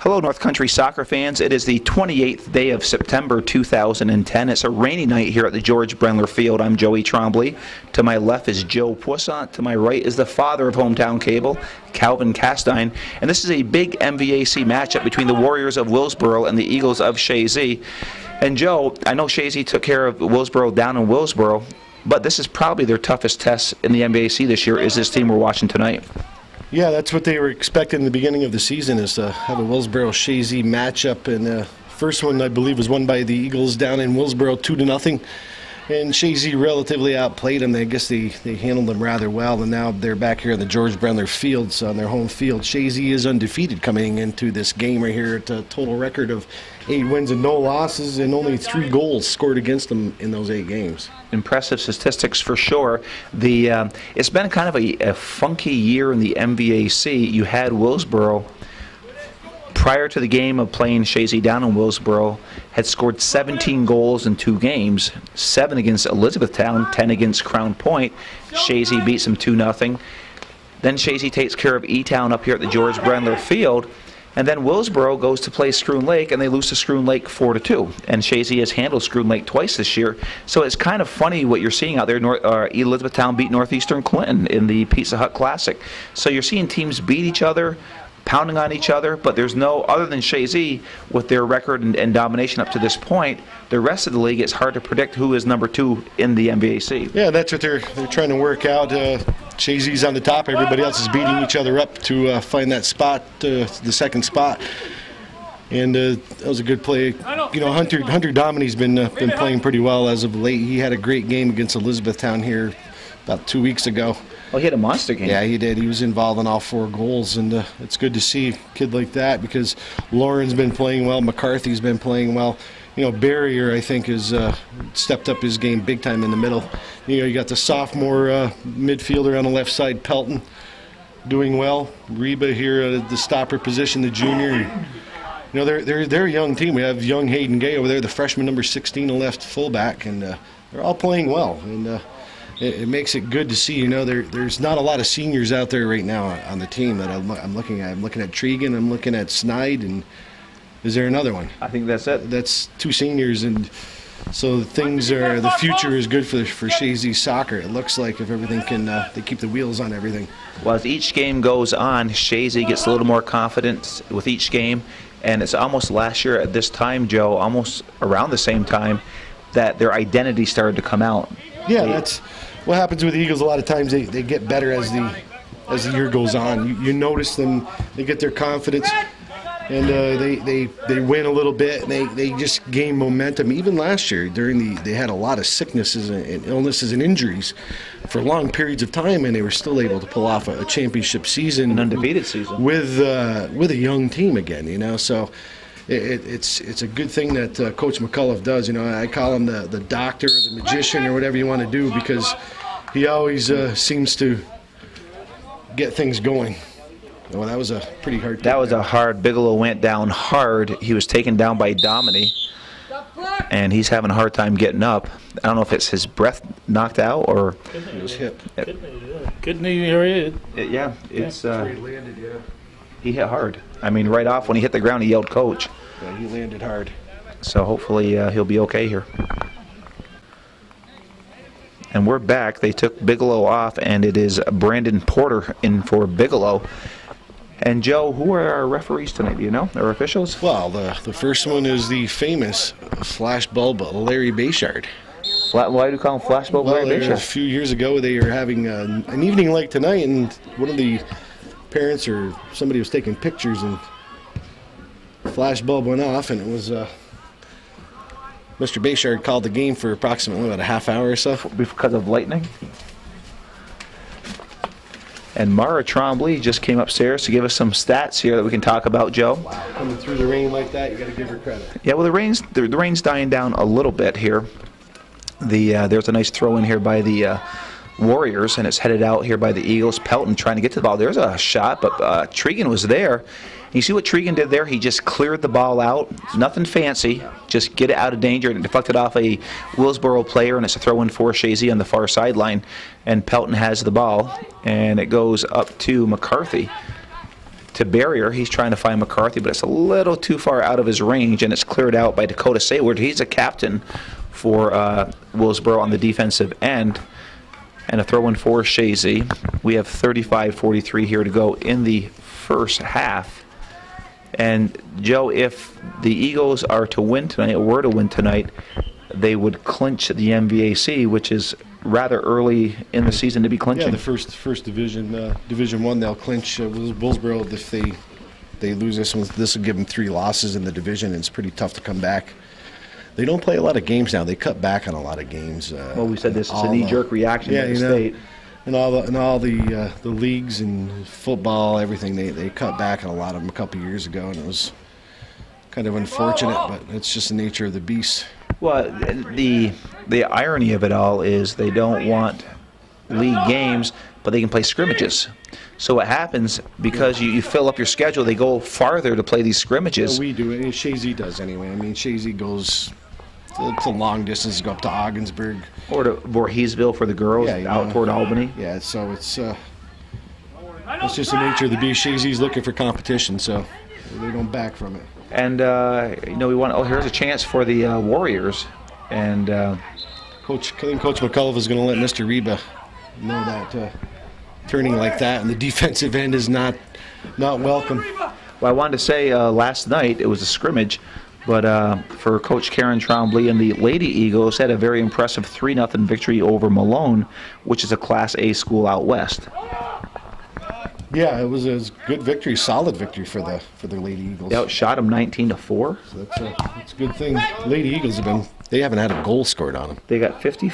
Hello, North Country soccer fans. It is the 28th day of September 2010. It's a rainy night here at the George Brendler Field. I'm Joey Trombley. To my left is Joe Poisson. To my right is the father of hometown cable, Calvin Castine. And this is a big MVAC matchup between the Warriors of Willsboro and the Eagles of Chazy. And Joe, I know Chazy took care of Willsboro down in Willsboro, but this is probably their toughest test in the MVAC this year, is this team we're watching tonight. Yeah, that's what they were expecting in the beginning of the season, is to have a Willsboro-Chazy matchup. And the first one, I believe, was won by the Eagles down in Willsboro 2-0. And Chazy relatively outplayed them. I guess they handled them rather well. And now they're back here in the George Brendler Fields on their home field. Chazy is undefeated coming into this game right here at a total record of 8 wins and no losses, and only 3 goals scored against them in those 8 games. Impressive statistics for sure. It's been kind of a funky year in the MVAC. You had Willsboro, prior to the game of playing Chazy down in Willsboro, had scored 17 goals in 2 games, 7 against Elizabethtown, 10 against Crown Point. Chazy beats them 2-0. Then Chazy takes care of E-Town up here at the George Brendler Field. And then Willsboro goes to play Schroon Lake, and they lose to Schroon Lake 4-2. And Chazy has handled Schroon Lake twice this year. So it's kind of funny what you're seeing out there. Elizabethtown beat Northeastern Clinton in the Pizza Hut Classic. So you're seeing teams beat each other, pounding on each other, but there's no, other than Chazy, with their record and domination up to this point, the rest of the league, it's hard to predict who is number 2 in the MVAC. Yeah, that's what they're trying to work out. Chazy's on the top. Everybody else is beating each other up to find that spot, the second spot. And that was a good play. You know, Hunter Dominy's been playing pretty well as of late. He had a great game against Elizabethtown here about 2 weeks ago. Oh, he had a monster game. Yeah, he did. He was involved in all 4 goals, and it's good to see a kid like that, because Lauren's been playing well, McCarthy's been playing well. You know, Barrier, I think, has stepped up his game big time in the middle. You know, you got the sophomore midfielder on the left side, Pelton, doing well. Reba here at the stopper position, the junior. You know, they're a young team. We have young Hayden Gay over there, the freshman number 16, the left fullback, and they're all playing well. And it makes it good to see. You know, there's not a lot of seniors out there right now on the team that I'm looking at. I'm looking at Tregan, I'm looking at Snide, and is there another one? I think that's it. That's 2 seniors, and so the future is good for Chazy soccer. It looks like, if everything can, they keep the wheels on everything. Well, as each game goes on, Chazy gets a little more confidence with each game, and it's almost last year at this time, Joe, almost around the same time, that their identity started to come out. Yeah, that's what happens with the Eagles. A lot of times they get better as the year goes on. You notice them, they get their confidence, and they win a little bit, and they just gain momentum. Even last year, they had a lot of sicknesses and illnesses and injuries for long periods of time, and they were still able to pull off a championship season, an undefeated season, with a young team again. You know, so. It's a good thing that Coach McCullough does. You know, I call him the doctor, or the magician, or whatever you want to do, because he always seems to get things going. Well, that was a pretty hard. That was a hard. Bigelow went down hard. He was taken down by Dominy, and he's having a hard time getting up. I don't know if it's his breath knocked out or his hip. Kidney area. Yeah, it's. Where he landed, yeah. He hit hard. I mean, right off when he hit the ground, he yelled, "Coach!" Yeah, he landed hard. So hopefully he'll be okay here. And we're back. They took Bigelow off, and it is Brandon Porter in for Bigelow. And Joe, who are our referees tonight? Do you know? Our officials? Well, the first one is the famous flashbulb Larry Bayshard. Why do you call him flashbulb Larry Bayshard? A few years ago, they were having an evening like tonight, and one of the parents or somebody was taking pictures, and flashbulb went off, and it was Mr. Bayshard called the game for approximately about a half hour or so. Because of lightning? And Mara Trombley just came upstairs to give us some stats here that we can talk about, Joe. Wow, coming through the rain like that, you got to give her credit. Yeah, well, the rain's dying down a little bit here. There's a nice throw in here by the Warriors, and it's headed out here by the Eagles. Pelton trying to get to the ball. There's a shot, but Tregan was there. You see what Tregan did there? He just cleared the ball out. Nothing fancy. Just get it out of danger, and it deflected off a Willsboro player, and it's a throw-in for Chazy on the far sideline. And Pelton has the ball, and it goes up to McCarthy. to barrier. He's trying to find McCarthy, but it's a little too far out of his range, and it's cleared out by Dakota Sayward. He's a captain for Willsboro on the defensive end. And a throw-in for Chazy. We have 35-43 here to go in the first half. And, Joe, if the Eagles are to win tonight, or were to win tonight, they would clinch the MVAC, which is rather early in the season to be clinching. Yeah, the first division, Division One, they'll clinch Willsboro. If they lose this one, this will give them 3 losses in the division, and it's pretty tough to come back. They don't play a lot of games now. They cut back on a lot of games. Well, we said this is a knee-jerk reaction to the state. And all the leagues and football, everything, they cut back on a lot of them a couple years ago, and it was kind of unfortunate, but it's just the nature of the beast. Well, the irony of it all is they don't want league games, but they can play scrimmages. So what happens, because you fill up your schedule, they go farther to play these scrimmages. Yeah, we do it. Chazy does anyway. I mean, Chazy goes... It's a long distance to go up to Ogdensburg. Or to Voorheesville for the girls, out toward Albany. Yeah, so it's just the nature of the beast. Chazy's looking for competition, so they don't back from it. And, we want, here's a chance for the Warriors. And I think Coach McCullough is going to let Mr. Reba know that turning like that and the defensive end is not welcome. Well, I wanted to say last night it was a scrimmage. But for Coach Karen Trombley and the Lady Eagles, had a very impressive 3-0 victory over Malone, which is a Class A school out west. Yeah, it was a good victory, solid victory for the Lady Eagles. They outshot them 19-4. So that's a good thing. Lady Eagles they haven't had a goal scored on them. They got 50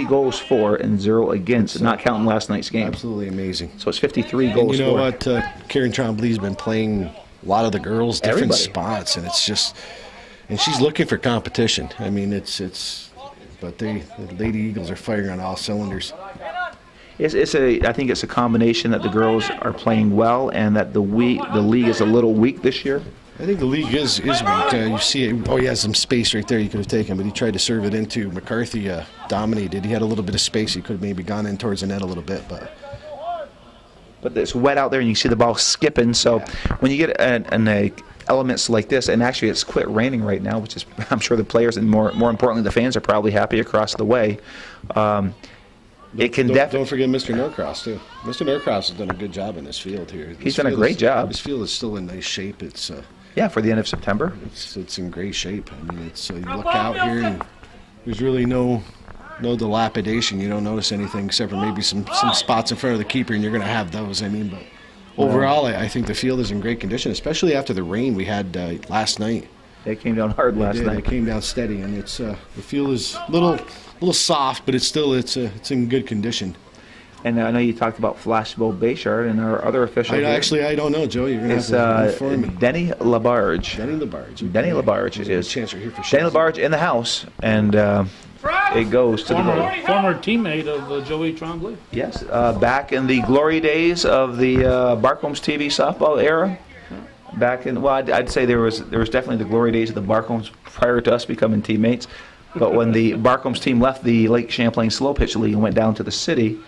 goals for and 0 against, not counting last night's game. Absolutely amazing. So it's 53 goals for. You know what? Karen Trombley's been playing a lot of the girls, different spots, and it's just, and she's looking for competition. I mean, but the Lady Eagles are firing on all cylinders. I think it's a combination that the girls are playing well and that the league is a little weak this year. I think the league is weak. You see it. Oh, he has some space right there you could have taken, but he tried to serve it into McCarthy. Dominated. He had a little bit of space. He could have maybe gone in towards the net a little bit, but it's wet out there and you see the ball skipping. So when you get elements like this, and actually it's quit raining right now, which is, I'm sure the players and more importantly the fans are probably happy across the way. It can don't forget Mr. Norcross too. Mr. Norcross has done a good job in this field here. He's done a great job. This field is still in nice shape. It's for the end of September. It's in great shape. I mean, you look out here and there's really no dilapidation. You don't notice anything except for maybe some spots in front of the keeper, and you're going to have those. I mean, but overall, I think the field is in great condition, especially after the rain we had last night. It came down hard last night. It came down steady, and it's the field is a little soft, but it's in good condition. And I know you talked about Flashville Bayshard and our other official. I don't know, Joe. You're going to have to inform me. Denny Labarge. Denny Labarge is. Chance right here for Denny Labarge in the house, and it goes to the former teammate of Joey Trombley. Yes, back in the glory days of the Barcombs TV softball era. Back in, well, I'd say there was definitely the glory days of the Barcombs prior to us becoming teammates. But when the Barcombs team left the Lake Champlain Slow Pitch League and went down to the city,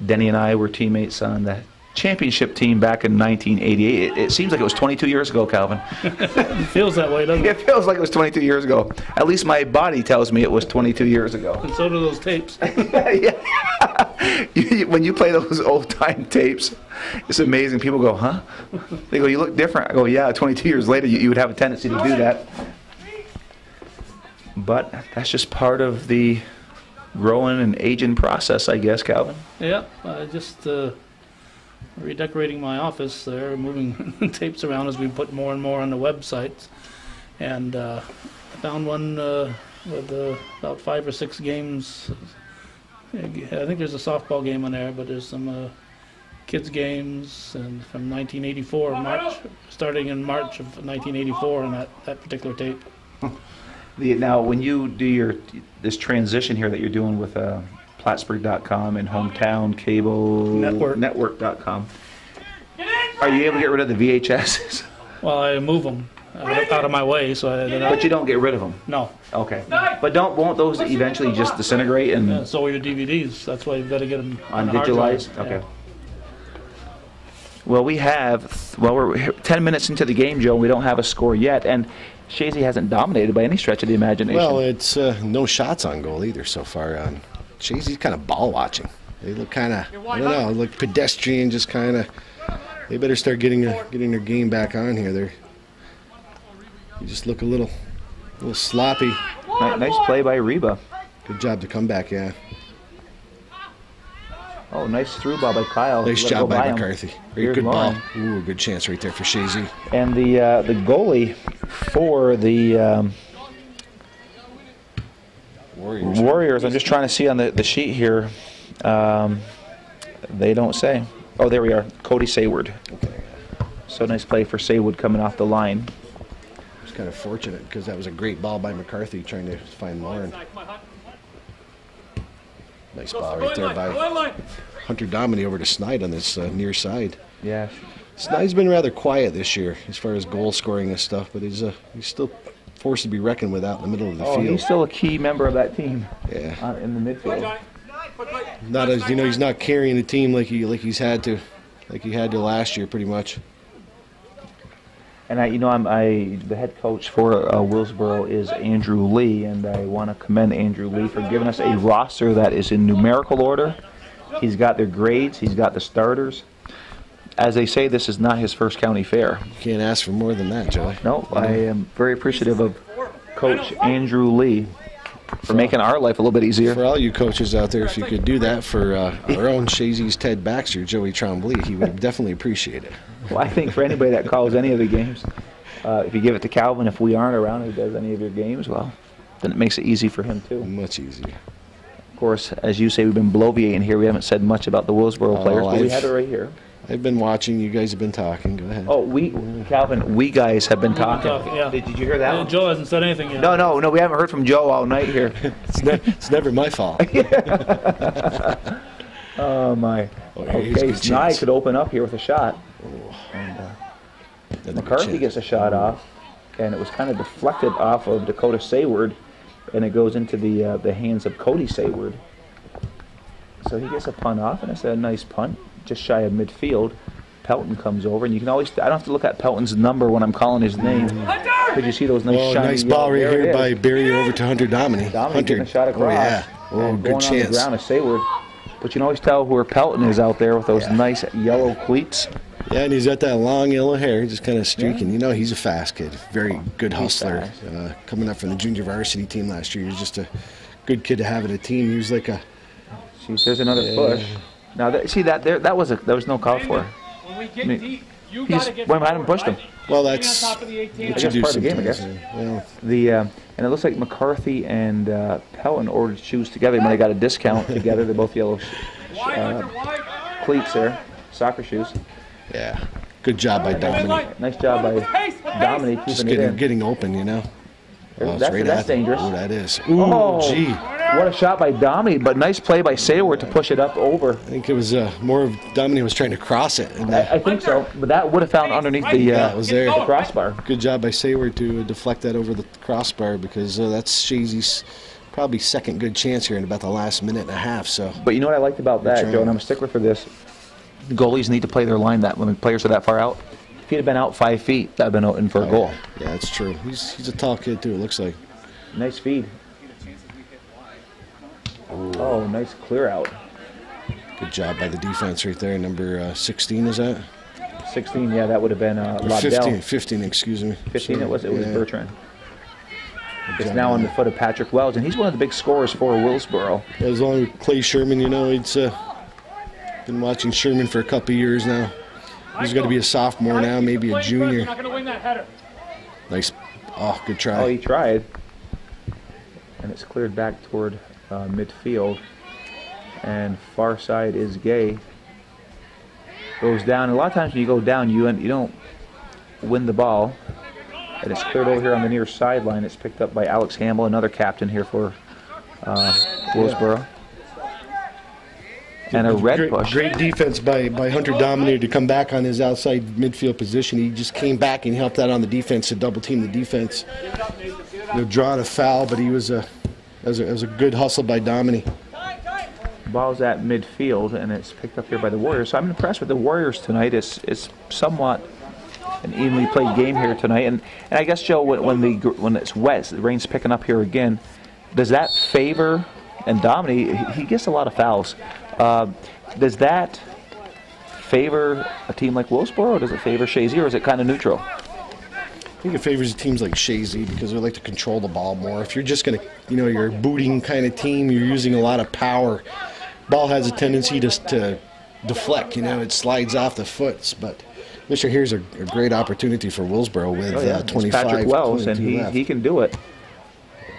Denny and I were teammates on the championship team back in 1988. It seems like it was 22 years ago, Calvin. It feels that way, doesn't it? It feels like it was 22 years ago. At least my body tells me it was 22 years ago. And so do those tapes. Yeah. When you play those old-time tapes, it's amazing. People go, huh? They go, you look different. I go, yeah, 22 years later, you would have a tendency to do that. But that's just part of the growing and aging process, I guess, Calvin. Yeah, just redecorating my office there, moving tapes around as we put more and more on the websites. And I found one with about 5 or 6 games. I think there's a softball game on there, but there's some kids games and from 1984, starting in March of 1984 on that particular tape. Now, when you do this transition here that you're doing with Plattsburgh.com and Hometown Cable Network.com, are you able to get rid of the VHSs? Well, I move them out of my way, so But you don't get rid of them? No. Okay. But won't those eventually just disintegrate? And yeah, so are your DVDs. That's why you've got to get them on digitalized? Okay. Yeah. Well, we're 10 minutes into the game, Joe. We don't have a score yet, and Chazy hasn't dominated by any stretch of the imagination. Well, it's no shots on goal either so far. Chazy's kind of ball watching. They look kind of, I don't know, like pedestrian, just kind of. They better start getting their game back on here. You just look a little sloppy. Nice play by Reba. Good job to come back, yeah. Oh, nice through ball by Kyle. Nice job by McCarthy. Very good ball. Ooh, good chance right there for Chazy. And the goalie for the Warriors. I'm just trying to see on the sheet here. They don't say. Oh, there we are. Cody Sayward. Okay. So nice play for Sayward coming off the line. It's kind of fortunate because that was a great ball by McCarthy trying to find Lauren. Nice ball right there by Hunter Dominy over to Snide on this near side. Yeah. Snide's been rather quiet this year as far as goal scoring and stuff, but he's still forced to be reckoned with out in the middle of the field. He's still a key member of that team. Yeah. In the midfield. Not as he's not carrying the team like he had to last year pretty much. And I'm the head coach for Willsboro is Andrew Lee, and I want to commend Andrew Lee for giving us a roster that is in numerical order. He's got their grades, he's got the starters. As they say, this is not his first county fair. You can't ask for more than that, Joey. No, I am very appreciative of Coach Andrew Lee for making our life a little bit easier. For all you coaches out there, if you could do that for our own Chazy's Ted Baxter, Joey Trombley, he would definitely appreciate it. Well, I think for anybody that calls any of the games, if you give it to Calvin, if we aren't around, who does any of your games, well, then it makes it easy for him too. Much easier. Of course, as you say, we've been bloviating here. We haven't said much about the Willsboro players, but we had it right here. I've been watching. You guys have been talking. Go ahead. Oh, Calvin, we guys have been talking. Yeah. Did you hear that one? Joe hasn't said anything yet. No, we haven't heard from Joe all night here. It's never my fault. Oh, my. Okay, Snide could open up here with a shot. And McCarthy gets a shot off, and it was kind of deflected off of Dakota Sayward, and it goes into the hands of Cody Sayward. So he gets a punt off, and it's a nice punt, just shy of midfield. Pelton comes over, and you can always, I don't have to look at Pelton's number when I'm calling his name. Could you see those nice shiny nice ball right here by Barry over to Hunter Dominy. Dominy getting a shot across. Oh, yeah. Oh, and good going chance. on the ground is Sayward. But you can always tell where Pelton is out there with those nice yellow cleats. Yeah, and he's got that long yellow hair, just kind of streaking. Yeah. He's a fast kid, very good hustler. Coming up from the junior varsity team last year, he's just a good kid to have at a team. He was like a. There's another push. Now, that was no call for. When we get deep, you gotta get forward, hadn't pushed him. Well, that's top of the 18. what you do part of the game, I sometimes. guess. And it looks like McCarthy and Pelton ordered shoes together. When they got a discount together, they're both yellow cleats there, soccer shoes. Yeah, good job by Dominic. Nice job by Dominic keeping Just it in. getting open, That's dangerous. Oh, that is. Ooh, gee. What a shot by Dominic, but nice play by Sayward to push it up over. I think it was more of Dominic was trying to cross it. And I think so, but that would have found underneath the crossbar. Good job by Sayward to deflect that over the crossbar because that's Chazy's probably second good chance here in about the last minute and a half. So. But you know what I liked about that, Joe, and I'm a stickler for this. Goalies need to play their line that when players are that far out. If he'd have been out 5 feet, that would have been in for a goal. Yeah, that's true. He's a tall kid too, it looks like. Nice feed. Oh, nice clear out. Good job by the defense right there. Number 16, is that? 16, yeah, that would have been Lobdell. 15, excuse me. 15 it was Bertrand. It's now on the foot of Patrick Wells, and he's one of the big scorers for Willsboro. As long as Clay Sherman, he's been watching Sherman for a couple of years now. He's going to be a sophomore now, maybe a junior. Nice. Oh, good try. Oh, he tried. And it's cleared back toward midfield. And far side is Gay. Goes down. A lot of times when you go down, you don't win the ball. And it's cleared over here on the near sideline. It's picked up by Alex Hamill, another captain here for Willsboro. And a red push. Great defense by Hunter Dominic to come back on his outside midfield position. He just came back and helped out on the defense to double team the defense. Drawing a foul, but he was a good hustle by Dominic. Ball's at midfield, and it's picked up here by the Warriors. So I'm impressed with the Warriors tonight. It's somewhat an evenly played game here tonight. And I guess, Joe, when it's wet, the rain's picking up here again, does that favor, and Dominique, he gets a lot of fouls. Does that favor a team like Willsboro, or does it favor Chazy, or is it kind of neutral? I think it favors teams like Chazy because they like to control the ball more. If you're just going to, you're a booting kind of team, you're using a lot of power. Ball has a tendency to deflect, it slides off the foot. But this year here's a great opportunity for Willsboro with 25. Patrick Wells, and left. he can do it.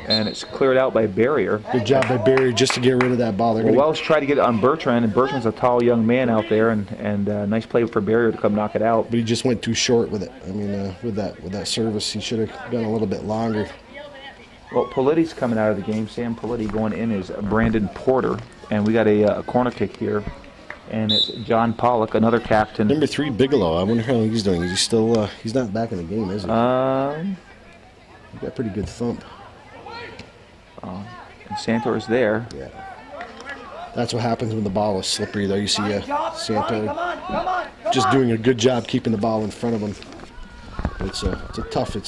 And it's cleared out by Barrier. Good job by Barrier just to get rid of that ball. Well, Wells tried to get it on Bertrand, and Bertrand's a tall young man out there, and nice play for Barrier to come knock it out. But he just went too short with it. I mean, with that service, he should have done a little bit longer. Well, Politti's coming out of the game. Sam Politti going in is Brandon Porter, and we got a corner kick here, and it's John Pollock, another captain. Number 3, Bigelow. I wonder how he's doing. Is he still? He's not back in the game, is he? He got a pretty good thump. And Santor's there. Yeah. That's what happens when the ball is slippery, though. You see Santor just doing a good job keeping the ball in front of him. It's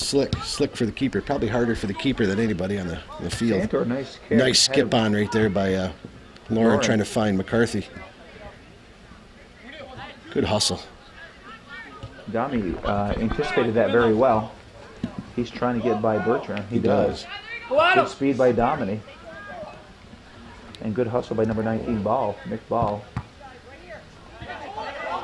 slick for the keeper. Probably harder for the keeper than anybody on the field. Santor, nice skip on right there by Lauren trying to find McCarthy. Good hustle. Dami anticipated that very well. He's trying to get by Bertrand. He does. Good speed by Domini. And good hustle by number 19, Nick Ball.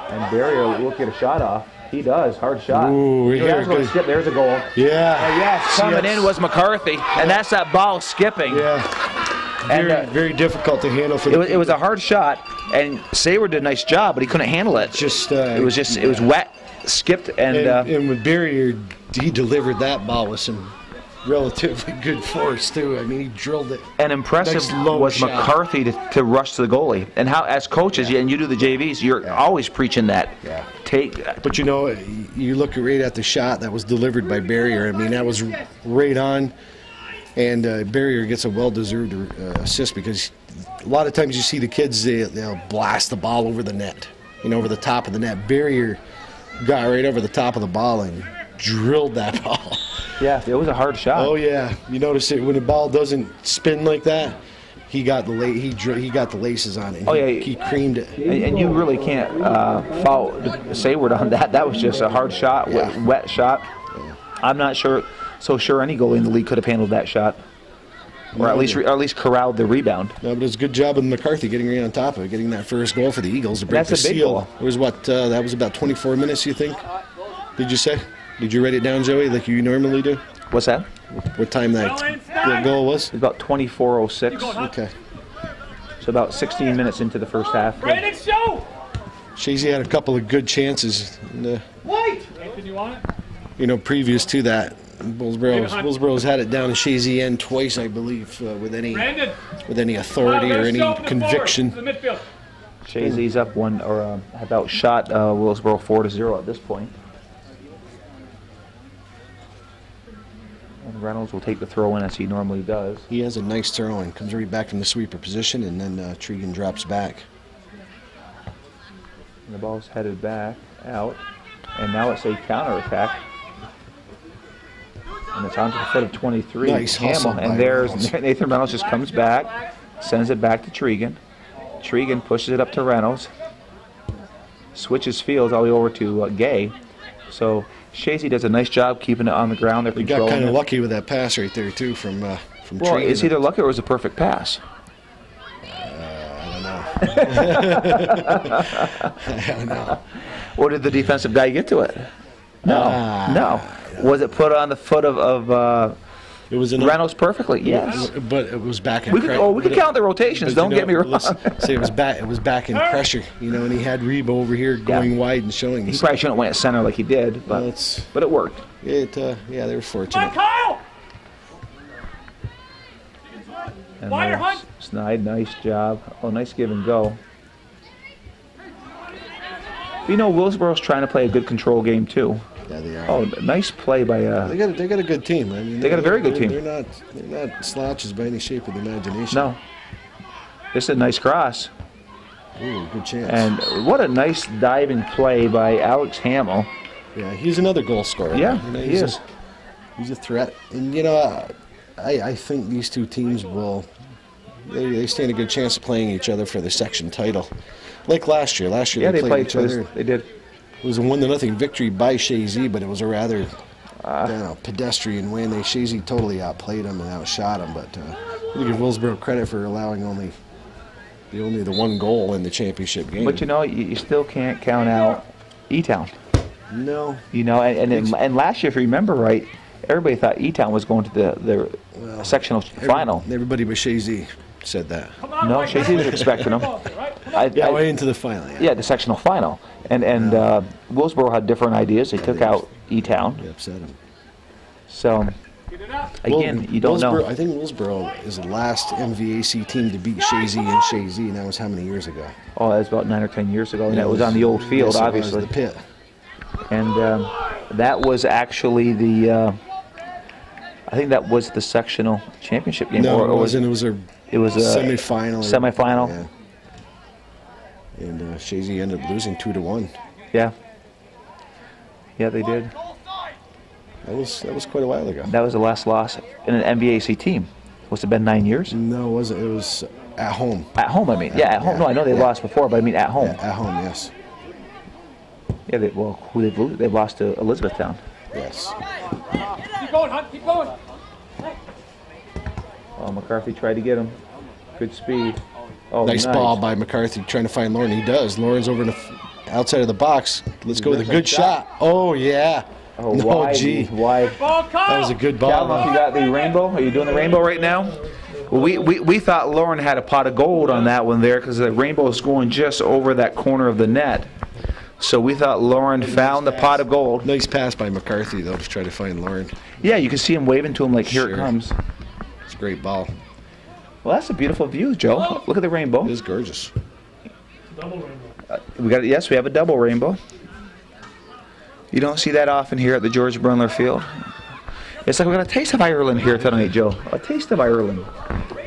And Barrier will get a shot off. He does. Hard shot. Ooh, There's a goal. Yeah. Yes. Coming in was McCarthy. And that's that ball skipping. Yeah. Very difficult to handle for it was a hard shot, and Saber did a nice job, but he couldn't handle it. It was wet, skipped, and with Barrier, he delivered that ball with some relatively good force too. I mean, he drilled it. And impressive was shot. McCarthy to rush to the goalie. And how, as coaches, and you do the JVs, you're always preaching that. Yeah. But you look right at the shot that was delivered by Barrier. I mean, that was right on. And Barrier gets a well-deserved assist because a lot of times you see the kids, they'll blast the ball over the net, over the top of the net. Barrier got right over the top of the ball and drilled that ball. Yeah, it was a hard shot. Oh yeah, you notice it when the ball doesn't spin like that. He got the laces on it. He creamed it. And you really can't fault Sayward on that. That was just a hard shot, wet shot. Yeah. I'm not sure any goalie in the league could have handled that shot, or at least corralled the rebound. No, but it was a good job of McCarthy getting right on top of it, getting that first goal for the Eagles to break the seal. Goal. It was that was about 24 minutes, you think? Did you say? Did you write it down, Joey, like you normally do? What's that? What time that goal was? It was about 24:06. Okay. So about 16 minutes into the first half. Chazy had a couple of good chances. Previous to that, Willsboro's had it down to Chazy end twice, I believe, with any authority or any conviction. Chazy's up one, or have outshot Willsboro 4-0 at this point. And Reynolds will take the throw in as he normally does. He has a nice throw in, comes right back from the sweeper position, and then Tregan drops back. And the ball's headed back out, and now it's a counterattack. And it's onto the foot of 23. Nice hustle by and there's Reynolds. Nathan Reynolds just comes back, sends it back to Tregan. Tregan pushes it up to Reynolds, switches fields all the way over to Gay. So Chazy does a nice job keeping it on the ground. They're controlling it. He got kind of lucky with that pass right there too from Tregan. Well, it's either lucky or it was a perfect pass. I don't know. Or did the defensive guy get to it? No. Was it put on the foot of it was Reynolds perfectly? Yes. But it was back in pressure. We can count the rotations. Don't get me wrong. Say it was back in pressure, and he had Reba over here going wide and showing. He probably shouldn't have went at center like he did, but it worked. They were fortunate. And Snide, nice job. Oh, nice give and go. Willsboro's trying to play a good control game too. Yeah, they are. Oh, nice play by. They got a good team. I mean, they got a very good team. They're not slouches by any shape of the imagination. No. This is a nice cross. Ooh, good chance. And what a nice diving play by Alex Hamill. Yeah, he's another goal scorer. Yeah, You know, he is. He's a threat. And, you know, I think these two teams will, they stand a good chance of playing each other for the section title. Like last year. Last year Yeah, they they played played each other. They did. It was a 1-0 victory by Chazy, but it was a rather pedestrian win. Chazy totally outplayed him and outshot him. But we give Willsboro credit for allowing only the one goal in the championship game. But you know, you still can't count out E-Town. No. You know, and last year, if you remember right, everybody thought E-Town was going to the sectional final. Everybody but Chazy said that. No, Chazy was expecting them. Way into the final. Yeah, the sectional final. And Willsboro had different ideas. They took out E-Town. They upset him. So, again, you don't know. I think Willsboro is the last MVAC team to beat Chazy and Chazy, and that was how many years ago? Oh, that was about 9 or 10 years ago, and that was on the old field, yes, it was, obviously. the pit. And that was actually the, I think that was the sectional championship game. No, or it wasn't. It was a semifinal. Semifinal. Yeah. And Chazy ended up losing 2-1. Yeah. Yeah, they did. That was quite a while ago. That was the last loss in an MVAC team. Must have been 9 years. No, it wasn't. It was at home. At home, I mean. Yeah, at home. Yeah. No, I know they lost before, but I mean at home. Yeah, at home, yes. Yeah, who they've lost? They've lost to Elizabethtown. Yes. Keep going, Hunt. Keep going. Oh, McCarthy tried to get him. Good speed. Oh, Nice ball by McCarthy trying to find Lauren. He does. Lauren's over in the outside of the box. Let's go with a good shot. Oh, yeah. Oh, no, wide. gee. Wide. Ball, Kyle. That was a good ball. Calvin, you got the rainbow? Are you doing the rainbow right now? Well, we thought Lauren had a pot of gold on that one there because the rainbow is going just over that corner of the net. So we thought Lauren found the pot of gold. Nice pass by McCarthy, though, to try to find Lauren. Yeah, you can see him waving to him like, here it Sure. comes. It's a great ball. Well, that's a beautiful view, Joe. Look at the rainbow. It is gorgeous. Double rainbow. Yes, we have a double rainbow. You don't see that often here at the George Brendler Field. It's like we got a taste of Ireland here tonight, Joe. A taste of Ireland.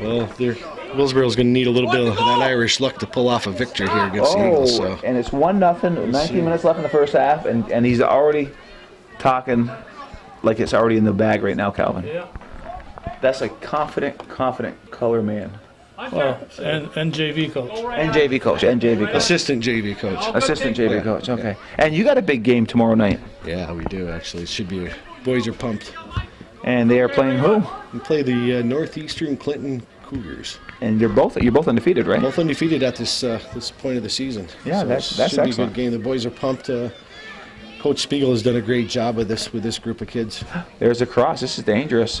Well, Willsboro's going to need a little bit of that Irish luck to pull off a victory here against the Eagles. So. And it's 1-0, 19 minutes left in the first half, and he's already talking like it's already in the bag right now, Calvin. Yeah. That's a confident color man. Well, and JV coach. And JV coach. Assistant JV coach. Assistant JV coach, okay. And you got a big game tomorrow night. Yeah, we do, actually. It should be. Boys are pumped. And they are playing who? We play the Northeastern Clinton Cougars. And you're both undefeated, right? Both undefeated at this point of the season. Yeah, so that's should be excellent. a good game. The boys are pumped. Coach Spiegel has done a great job with this group of kids. There's a cross. This is dangerous.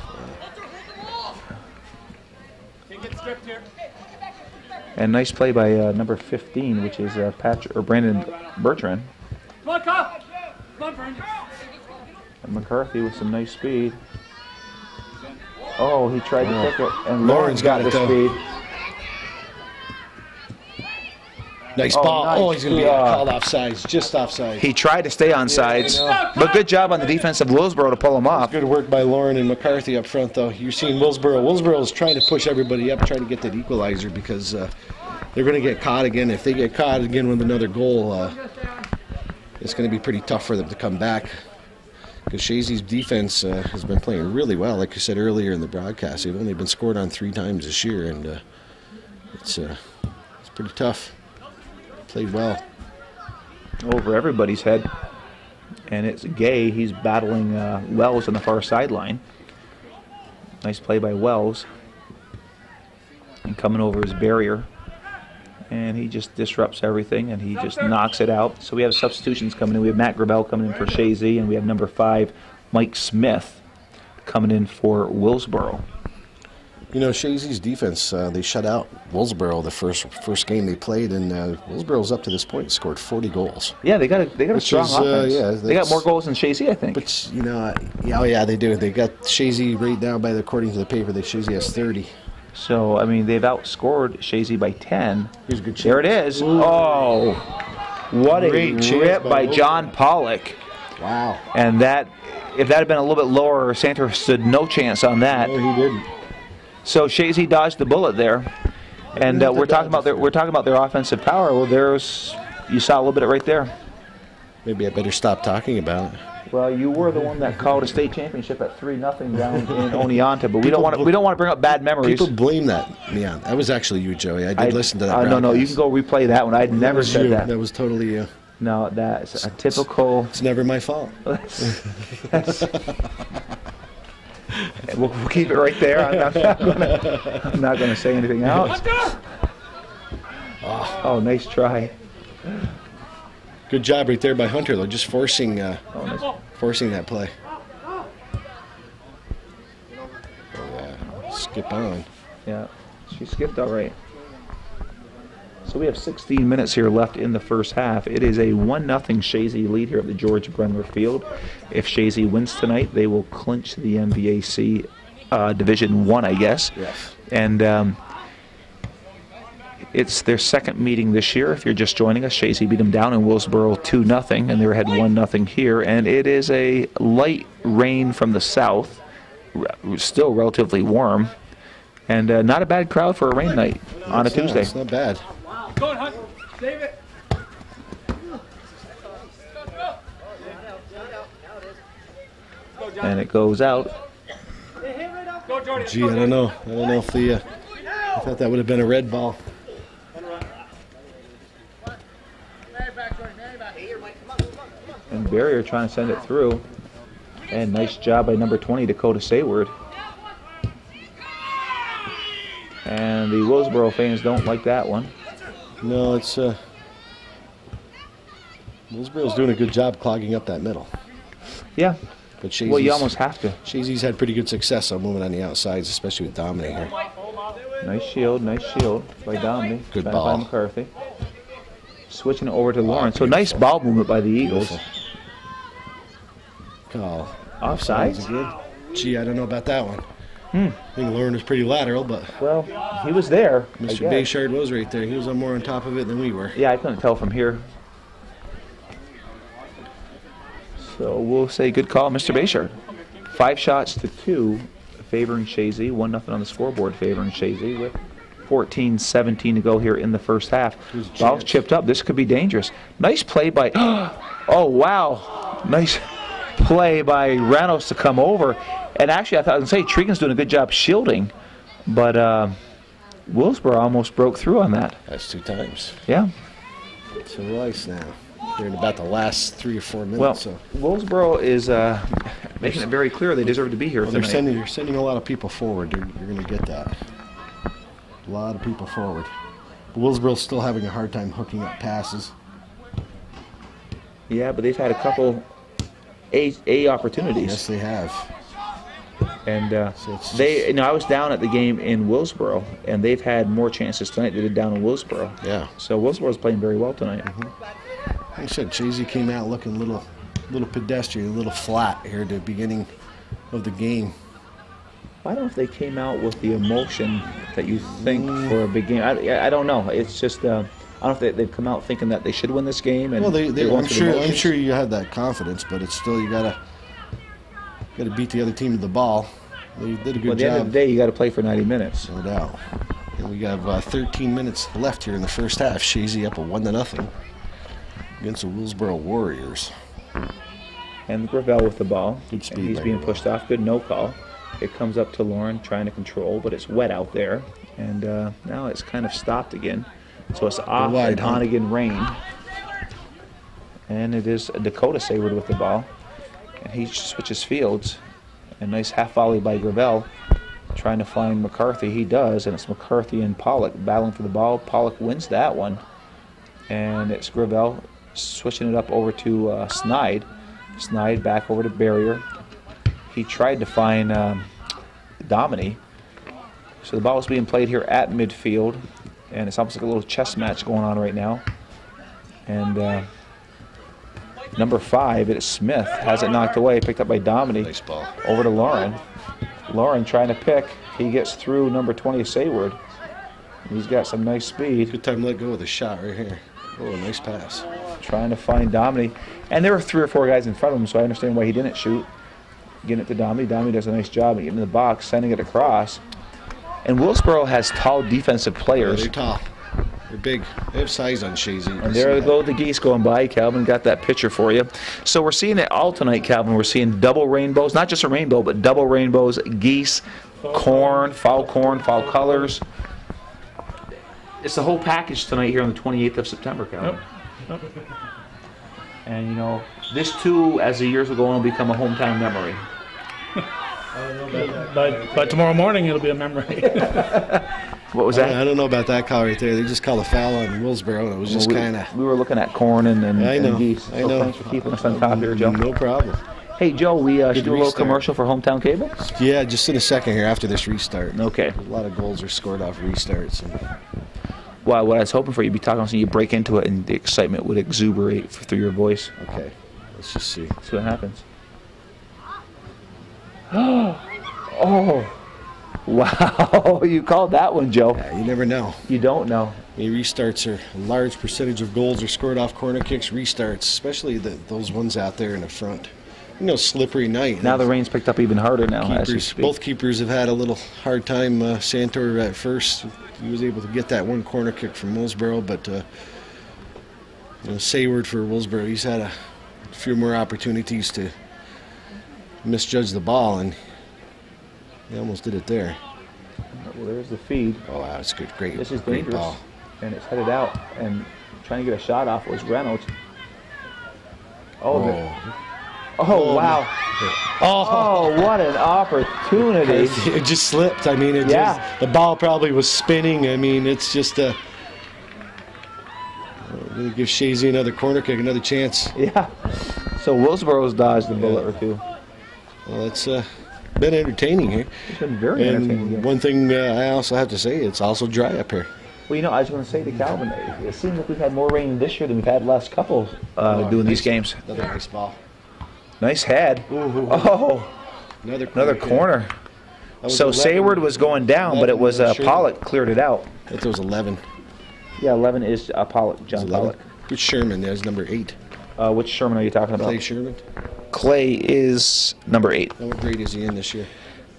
Get stripped here. And nice play by number 15, which is Brandon Bertrand. Come on, Kyle. Come on, Brandon. And McCarthy with some nice speed. Oh, he tried to pick it, and Lauren's got the it, though. speed. Nice ball. nice. Oh, he's going to be called offsides, just offside. He tried to stay on sides, but good job on the defense of Willsboro to pull him off. Good work by Lauren and McCarthy up front, though. You're seeing Willsboro. Willsboro is trying to push everybody up, trying to get that equalizer because they're going to get caught again. If they get caught again with another goal, it's going to be pretty tough for them to come back. Because Chazy's defense has been playing really well, like I said earlier in the broadcast. They've only been scored on 3 times this year, and it's pretty tough. Played well. Over everybody's head. And it's Gay. He's battling Wells on the far sideline. Nice play by Wells. And coming over his barrier. And he just disrupts everything, and he just knocks it out. So we have substitutions coming in. We have Matt Grabell coming in for Chazy, and we have number 5, Mike Smith, coming in for Willsboro. You know, Chazy's defense, they shut out Willsboro the first game they played, and Willsboro's up to this point scored 40 goals. Yeah, they got a strong offense. They got more goals than Chazy, I think. But, you know, yeah, they do. They got Chazy right now, according to the paper, Chazy has 30. So, I mean, they've outscored Chazy by 10. Here's a good chance. There it is. Ooh. Oh, what a rip by John Pollock. Wow. And that, if that had been a little bit lower, Santa stood no chance on that. No, he didn't. So Chazy dodged the bullet there. And we're talking about their offensive power. Well, you saw a little bit of it right there. Maybe I better stop talking about it. Well, you were the one that called a state championship at 3-0 down in Oneonta, but we don't want to bring up bad memories. People blame that. Yeah, that was actually you, Joey. I did listen to that. No, you can go replay that one. I'd never said that. That was totally you. No, that's a typical. It's never my fault. We'll keep it right there. I'm not going to say anything else. Oh, nice try. Good job right there by Hunter, though, just forcing Nice. forcing that play. Oh, yeah. Skip on. Yeah, she skipped all right. So we have 16 minutes here left in the first half. It is a 1-0 Chazy lead here at the George Brendler Field. If Chazy wins tonight, they will clinch the MVAC Division 1, I guess. Yes. And it's their second meeting this year. If you're just joining us, Chazy beat them down in Willsboro 2-0, and they had 1-0 here. And it is a light rain from the south, still relatively warm, and not a bad crowd for a rain night on a Tuesday. It's not bad. Go on, Hunt. Save it. And it goes out. Go, Jordan. Gee, I don't know. I don't know if the. I thought that would have been a red ball. And Barrier trying to send it through. And nice job by number 20, Dakota Sayward. And the Willsboro fans don't like that one. No, it's Willsboro's doing a good job clogging up that middle. Yeah. But Chazy's, Well, you almost have to. Chazy's had pretty good success on moving on the outsides, especially with Dominic here. Nice shield by Dominic. Good Back ball. by McCarthy. Switching it over to Lawrence. So nice ball movement by the Eagles. Beautiful. Call. Offsides? Good. Gee, I don't know about that one. I think Lauren was pretty lateral, but Well, he was there. I Mr. guess. Bayshard was right there. He was on more on top of it than we were. Yeah, I couldn't tell from here. So we'll say good call, Mr. Bayshard. 5 shots to 2 favoring Chazy. 1-0 on the scoreboard favoring Chazy with 14-17 to go here in the first half. Ball's chipped up. This could be dangerous. Nice play by... Oh, wow. Nice play by Reynolds to come over. And actually, I thought I was going to say, Tregan's doing a good job shielding. But Willsboro almost broke through on that. That's 2 times. Yeah. So ice now. They're in about the last 3 or 4 minutes. Well, So Willsboro is making it very clear they deserve to be here well, tonight. they're sending a lot of people forward. You're going to get that. A lot of people forward. But Willsboro's still having a hard time hooking up passes. Yeah, but they've had a couple A opportunities. Yes, they have. And So it's I was down at the game in Willsboro, and they've had more chances tonight than they did down in Willsboro. Yeah. So Willsboro's playing very well tonight. Like I said, Chazy came out looking a little pedestrian, a little flat here at the beginning of the game. I don't know if they came out with the emotion that you think for a big game. I don't know. It's just I don't know if they've come out thinking that they should win this game. And Well, going I'm through the sure motions. you have that confidence, but it's still you gotta beat the other team to the ball. They did a good Well, at the end of job, the day, you got to play for 90 minutes. no doubt. And we have 13 minutes left here in the first half. Chazy up a 1-0 against the Willsboro Warriors. And Gravel with the ball. Good speed And he's by being Gravel. pushed off. Good no call. It comes up to Lauren trying to control, but it's wet out there. And now it's kind of stopped again. So it's off wide, and huh? on again rain. And it is Dakota Sayward with the ball. And he switches fields. A nice half volley by Gravel. Trying to find McCarthy. He does, and it's McCarthy and Pollock battling for the ball. Pollock wins that one. And it's Gravel switching it up over to Snide. Snide back over to Barrier. He tried to find Domini. So the ball is being played here at midfield. And it's almost like a little chess match going on right now. And number 5, it is Smith. Has it knocked away, picked up by Domini. Nice ball. Over to Lauren. Lauren trying to pick. He gets through number 20, Sayward. He's got some nice speed. Good time to let go with a shot right here. Oh, nice pass. Trying to find Domini. And there were 3 or 4 guys in front of him, so I understand why he didn't shoot. Getting it to Domini. Domini does a nice job of getting in the box, sending it across. And Willsboro has tall defensive Yeah, players. they're tall. They're big. They have size on Chazy. And there go the geese going by. Calvin got that picture for you. So we're seeing it all tonight, Calvin. We're seeing double rainbows, not just a rainbow, but double rainbows, geese, corn, fall colors. It's the whole package tonight here on the 28th of September, Calvin. Yep. And, you know, this too, as the years will go on, will become a hometown memory. By tomorrow morning, it'll be a memory. What was that? I don't know about that call right there. They just called a foul on Willsboro, and it was just kind of... We were looking at corn and geese. I So know. thanks for keeping us on top here, Joe. No problem. Hey, Joe, we should do a little restart. commercial for Hometown Cable? Yeah, just in a second here after this restart. Okay. A lot of goals are scored off restarts. And Well, what I was hoping for, you'd be talking so you break into it and the excitement would exuberate through your voice. okay, let's just see. See what happens. Oh, wow. You called that one, Joe. Yeah, you never know. You don't know. The restarts are a large percentage of goals are scored off corner kicks, restarts, especially those ones out there in the front. You know, slippery night. Now the rain's picked up even harder now as we Keepers, speak. both keepers have had a little hard time. Santor at first, he was able to get that one corner kick from Willsboro, but you know, Sayward for Willsboro, he's had a few more opportunities to misjudge the ball, and he almost did it there. Well, there's the feed. Oh, wow, it's good, great, This is great dangerous. ball. And it's headed out. And trying to get a shot off was Reynolds. Oh, wow. Oh, what an opportunity. It just slipped. I mean, the ball probably was spinning. I mean, it's just going to give Chazy another corner kick, another chance. Yeah. So Willsboro's dodged a bullet or two. Well, it's been entertaining here. It's been very entertaining. And game. one thing I also have to say, it's also dry up here. Well, you know, I was going to say to Calvin, it seems like we've had more rain this year than we've had the last couple doing these games. Another nice ball. Nice head. Oh, another corner. So 11. Sayward was going down, but it was Pollock cleared it out. I thought it was 11. Yeah, 11 is Pollock, John 11. Pollock. Who's Sherman? There's number 8. Which Sherman are you talking about? Clay Sherman. Clay is number 8. What grade is he in this year?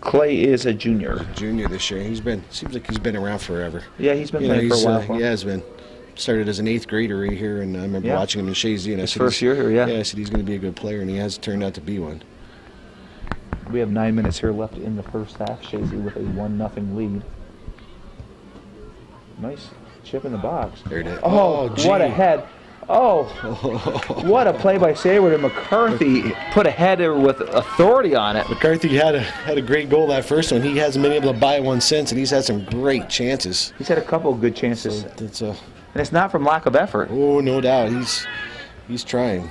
Clay is a junior. Junior this year. Seems like he's been around forever. Yeah, he's been playing for a while. He has been. Started as an 8th grader right here, and I remember watching him in Chazy. And His first year here, yeah. Yeah, I said he's going to be a good player, and he has turned out to be one. We have 9 minutes here left in the first half. Chazy with a 1-0 lead. Nice chip in the box. There it is. Oh, gee. what a head. Oh, what a play by Sayward, and McCarthy put a header with authority on it. McCarthy had a great goal that first one. He hasn't been able to buy one since, and he's had some great chances. He's had a couple of good chances, So and it's not from lack of effort. oh, no doubt, he's trying.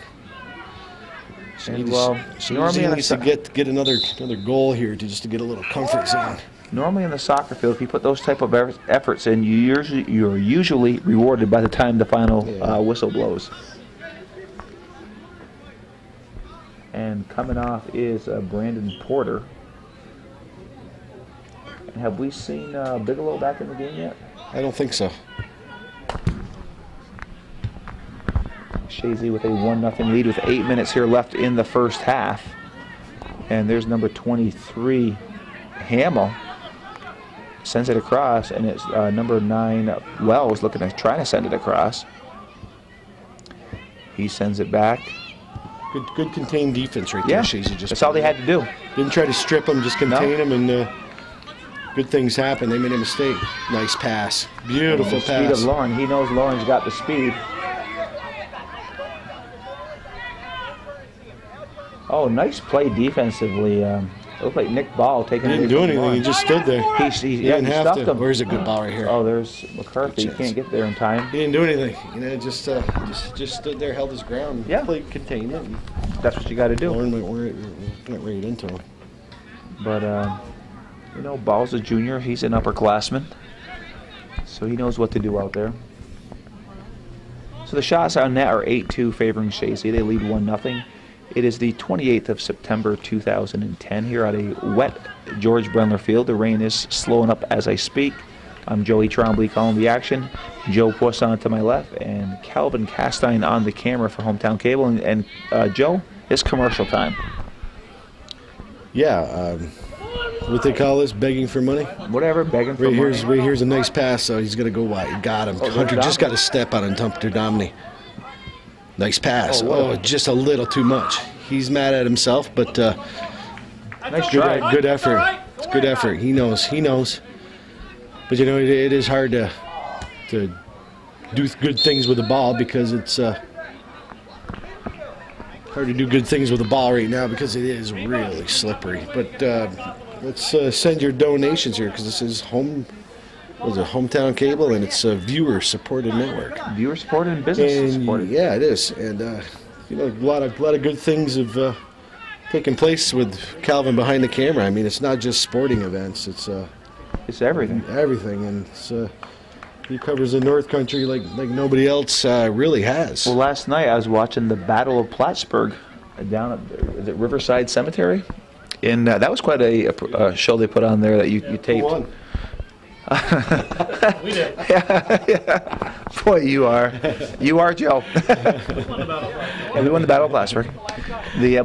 And, well, normally He needs to get another goal here to get a little comfort zone. Normally in the soccer field, if you put those type of efforts in, you're usually rewarded by the time the final whistle blows. And coming off is Brandon Porter. And have we seen Bigelow back in the game yet? I don't think so. Chazy with a 1-0 lead with 8 minutes here left in the first half. And there's number 23, Hamill. Sends it across, and it's number 9, Wells, trying to send it across. He sends it back. Good contained defense right Yeah, there, Chazy. that's all they had to do. Didn't try to strip him, just contain him, and good things happen. They made a mistake. Nice pass. Beautiful The speed of pass. Lauren. He knows Lauren's got the speed. Oh, nice play defensively. It looked like Nick Ball taking He it. didn't do anything. He just stood there. He didn't have stuffed to. him. Where's a good ball right here? Oh, there's McCarthy. He Chance. can't get there in time. He didn't do anything. You know, just stood there, held his ground, Yeah. played containment. And That's what you got to do. Lauren went right into him. But, you know, Ball's a junior. He's an upperclassman. So he knows what to do out there. So the shots on net are 8-2 favoring Chazy. They lead 1-0. It is the 28th of September 2010 here at a wet George Brendler field. The rain is slowing up as I speak. I'm Joey Trombley calling the action. Joe Poisson to my left and Calvin Castine on the camera for Hometown Cable. And Joe, it's commercial time. Yeah, what they call this, begging for money. Whatever, begging for Right money. here's a nice pass, so he's going to go wide. Got him. Hunter just got a step on Hunter Domney. Nice pass. Oh, just a little too much. He's mad at himself, but Nice try. good effort. It's good effort. He knows. But you know, it is hard to do good things with the ball because it's hard to do good things with the ball right now because it is really slippery. But let's send your donations here because this is Hometown Cable, and it's a viewer-supported network. Viewer-supported and business-supported. Yeah, it is. And you know, a lot of good things have taken place with Calvin behind the camera. I mean, it's not just sporting events; it's everything. Everything, and he covers the North Country like nobody else really has. Well, last night I was watching the Battle of Plattsburgh down at Riverside Cemetery, and that was quite a show they put on there that you taped. Who won? We did. Yeah. Boy, you are, Joe. Yeah, we won the Battle of Plattsburgh.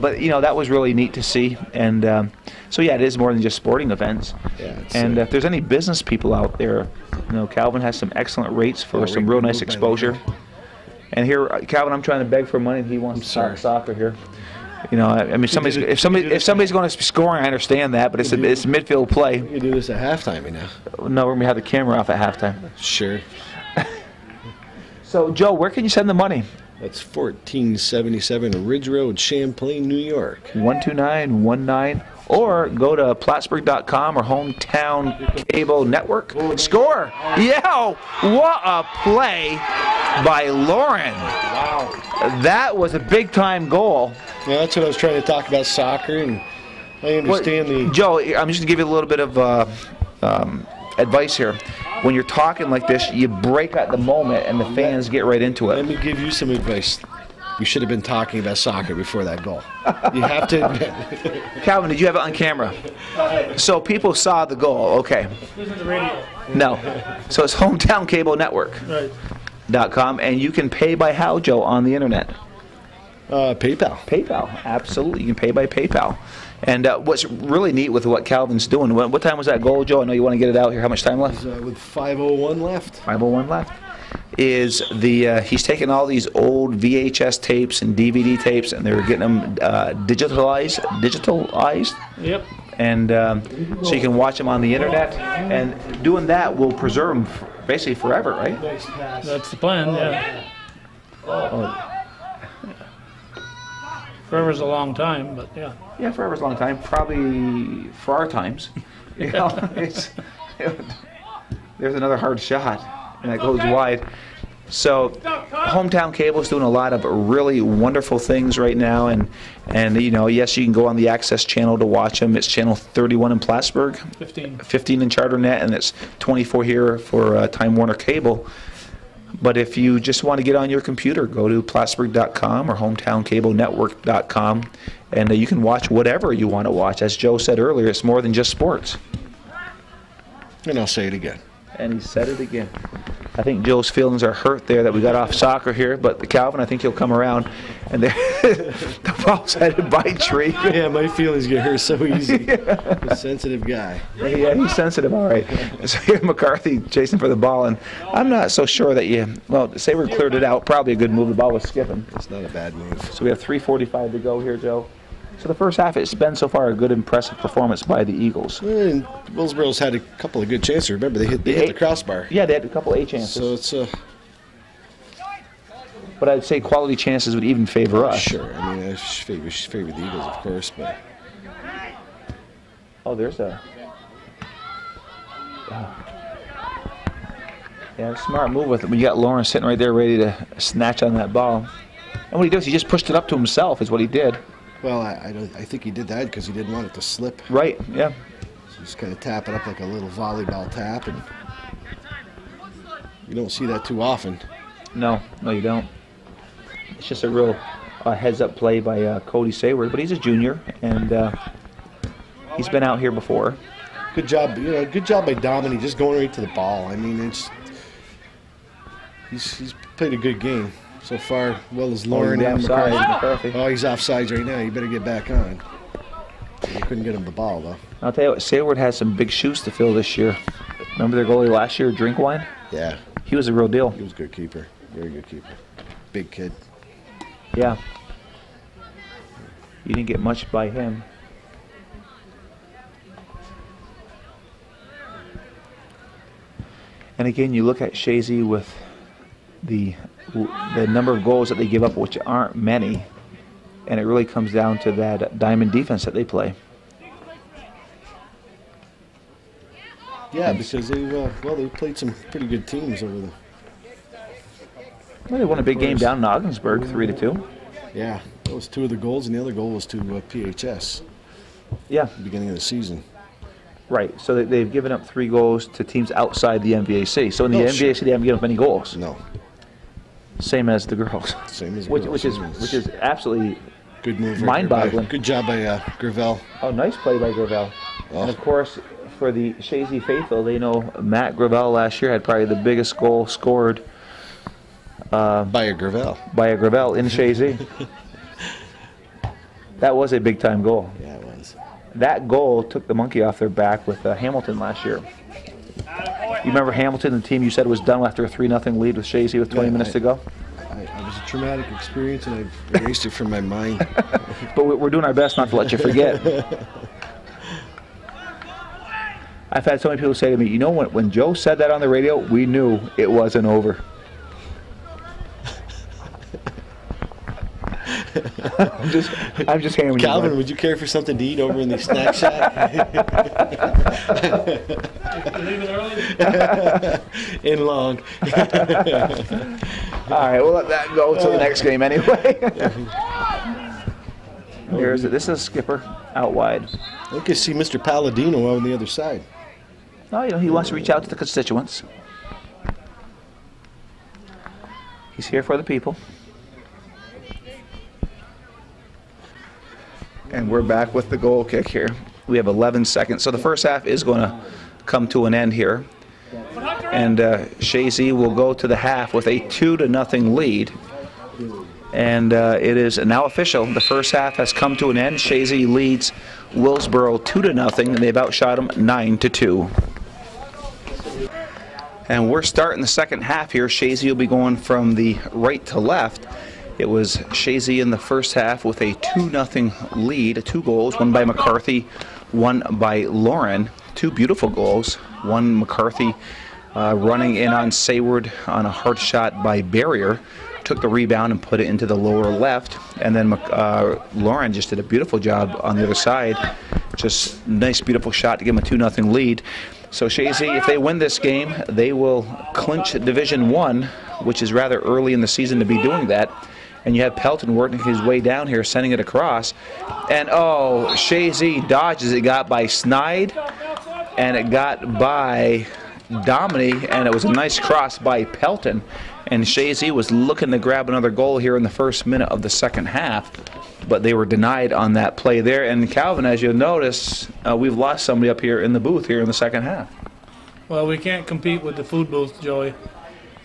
But you know, that was really neat to see, and so yeah, it is more than just sporting events. Yeah, and if there's any business people out there, you know, Calvin has some excellent rates for some real nice exposure. And here, Calvin, I'm trying to beg for money. He wants to talk soccer here. You know, I mean, if somebody's going to be scoring, I understand that, but it's a midfield play. You do this at halftime, you know. No, we're gonna have the camera off at halftime. Sure. So, Joe, where can you send the money? That's 1477 Ridge Road, Champlain, New York. 12919, or go to Plattsburgh.com or Hometown Cable Network. Score! Yeah! What a play by Lauren! Wow, that was a big-time goal. Yeah, that's what I was trying to talk about, soccer, and I understand the... Joe, I'm just going to give you a little bit of advice here. When you're talking like this, you break at the moment, and the fans get right into it. Let me give you some advice. You should have been talking about soccer before that goal. You have to admit. Calvin, did you have it on camera? So people saw the goal. Okay. This is the radio. No. So it's Hometown Cable Network. Right. .com, and you can pay by how, Joe, on the internet? PayPal. PayPal, absolutely. You can pay by PayPal. And what's really neat with what Calvin's doing, what time was that goal, Joe? I know you want to get it out here. How much time left? With 5:01 left. 5:01 left. Is he's taking all these old VHS tapes and DVD tapes, and they're getting them digitalized. Yep. And so you can watch them on the internet, and doing that will preserve them basically forever, right? That's the plan, yeah. Forever's a long time, but yeah. Yeah, forever's a long time. Probably for our times. You know, there's another hard shot, and that goes wide. So, Hometown Cable is doing a lot of really wonderful things right now, and you know, yes, you can go on the Access channel to watch them. It's channel 31 in Plattsburgh, 15 in CharterNet, and it's 24 here for Time Warner Cable. But if you just want to get on your computer, go to Plattsburgh.com or HometownCableNetwork.com, and you can watch whatever you want to watch. As Joe said earlier, it's more than just sports. And I'll say it again. And he said it again. I think Joe's feelings are hurt there that we got off soccer here, but Calvin, I think he'll come around. And the ball's headed by Tree. Yeah, my feelings get hurt so easy. A sensitive guy. Yeah, he's sensitive, all right. So here's McCarthy chasing for the ball, and I'm not so sure that Sabre cleared it out. Probably a good move. The ball was skipping. It's not a bad move. So we have 3:45 to go here, Joe. So the first half, it's been so far a good, impressive performance by the Eagles. And Willsboro's had a couple of good chances. Remember, they hit the crossbar. Yeah, they had a couple of chances. So it's But I'd say quality chances would even favor us. Sure. I mean, I favor the Eagles, of course, but. Oh, there's a. Yeah, smart move with it. When you got Lawrence sitting right there ready to snatch on that ball. And what he does, he just pushed it up to himself, is what he did. Well, I think he did that because he didn't want it to slip. Right, yeah. So just kind of tap it up like a little volleyball tap, and you don't see that too often. No, you don't. It's just a real heads-up play by Cody Sayward, but he's a junior, and he's been out here before. Good job, good job by Dominic, just going right to the ball. I mean, he's played a good game so far. Well as Lauren and McCarthy. Oh, he's offsides right now. You better get back on. They couldn't get him the ball, though. I'll tell you what, Sayward has some big shoes to fill this year. Remember their goalie last year, Drinkwine? Yeah. He was a real deal. He was a good keeper. Very good keeper. Big kid. Yeah. You didn't get much by him. And again, you look at Chazy with the number of goals that they give up, which aren't many, and it really comes down to that diamond defense that they play. Yeah, because they've played some pretty good teams over the. Well, they won a big game down in Ogdensburg, 3-2. Yeah, that was 2 of the goals, and the other goal was to PHS. Yeah, At the beginning of the season. right. So they've given up 3 goals to teams outside the MVAC. So in the MVAC, Sure. they haven't given up any goals. No, Same as the girls. same as Which girls. is absolutely good move. mind-boggling. Good job by Gravel. Oh, nice play by Gravel. Oh. And of course, for the Chazy faithful, they know Matt Gravel last year had probably the biggest goal scored By a Gravel. by a Gravel in Chazy. That was a big-time goal. Yeah, it was. That goal took the monkey off their back with Hamilton last year. You remember Hamilton, the team you said was done after a 3-0 lead with Chazy with 20 minutes to go? It was a traumatic experience, and I've erased it from my mind. But we're doing our best not to let you forget. I've had so many people say to me, you know, when Joe said that on the radio, we knew it wasn't over. I'm just hammering you. Calvin, Mike. would you care for something to eat over in the snack shack? Leave it early. In long. All right, we'll let that go to the next game anyway. This is Skipper out wide. I can see Mr. Palladino on the other side. Oh, you know, he wants to reach out to the constituents. He's here for the people. And we're back with the goal kick here. We have 11 seconds. So the first half is going to come to an end here. And Chazy will go to the half with a 2-0 lead. And it is now official. The first half has come to an end. Chazy leads Willsboro 2-0, and they've outshot them 9-2. And we're starting the second half here. Chazy will be going from the right to left. It was Chazy in the first half with a 2-0 lead, 2 goals, one by McCarthy, one by Lauren. 2 beautiful goals. One McCarthy running in on Sayward on a hard shot by Barrier. Took the rebound and put it into the lower left. And then Lauren just did a beautiful job on the other side. Just nice, beautiful shot to give them a 2-0 lead. So Chazy, if they win this game, they will clinch Division I, which is rather early in the season to be doing that. And you have Pelton working his way down here, sending it across. And oh, Chazy dodges. It got by Snide, and it got by Dominy, and it was a nice cross by Pelton. And Chazy was looking to grab another goal here in the first minute of the second half, but they were denied on that play there. And Calvin, as you'll notice, we've lost somebody up here in the booth here in the second half. Well, we can't compete with the food booth, Joey.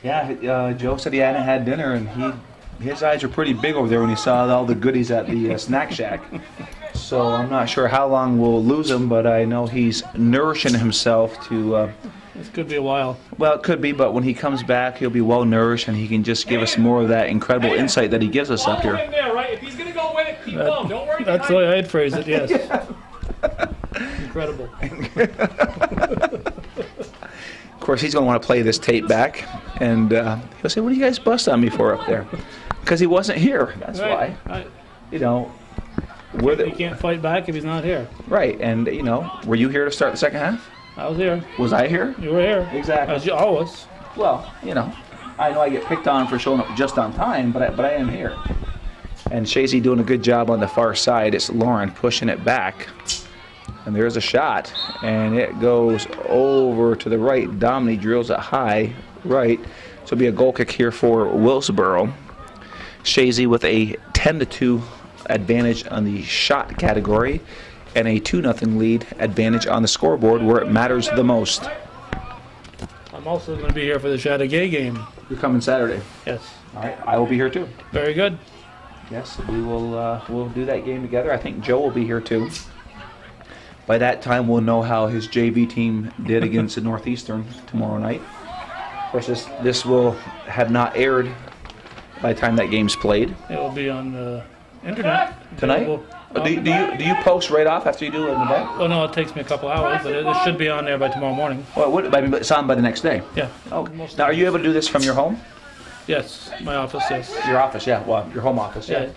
Yeah, Joe said he hadn't had dinner, and his eyes were pretty big over there when he saw all the goodies at the snack shack. So I'm not sure how long we'll lose him, but I know he's nourishing himself to... This could be a while. Well, it could be, but when he comes back, he'll be well nourished, and he can just give us more of that incredible insight that he gives us up here. There, right? If he's gonna go with it, keep going. Don't worry. That's the way I'd phrase it, yes. Incredible. Of course, he's going to want to play this tape back, and he'll say, what do you guys bust on me for up there? Because he wasn't here, that's why. Right. You know, He can't fight back if he's not here. Right, and, you know, were you here to start the second half? I was here. Was I here? You were here. Exactly. As you always. Well, you know, I know I get picked on for showing up just on time, but I am here. And Chazy doing a good job on the far side. It's Lauren pushing it back. And there's a shot, and it goes over to the right. Dominy drills it high right. So it'll be a goal kick here for Willsboro. Chazy with a 10-2 advantage on the shot category, and a 2-0 lead advantage on the scoreboard where it matters the most. I'm also going to be here for the Chateauguay game. You're coming Saturday. Yes. All right, I will be here too. Very good. Yes, we will. We'll do that game together. I think Joe will be here too. By that time, we'll know how his JV team did against the Northeastern tomorrow night. Of course, this will have not aired by the time that game's played. It will be on the internet. Tonight? Do you post right off after you do an event? Oh, no, it takes me a couple hours, but it should be on there by tomorrow morning. Well, it's on by the next day. Yeah. Oh, now are you able to do this from your home? Yes, my office, yes. Your office, yeah. Well, your home office, yeah.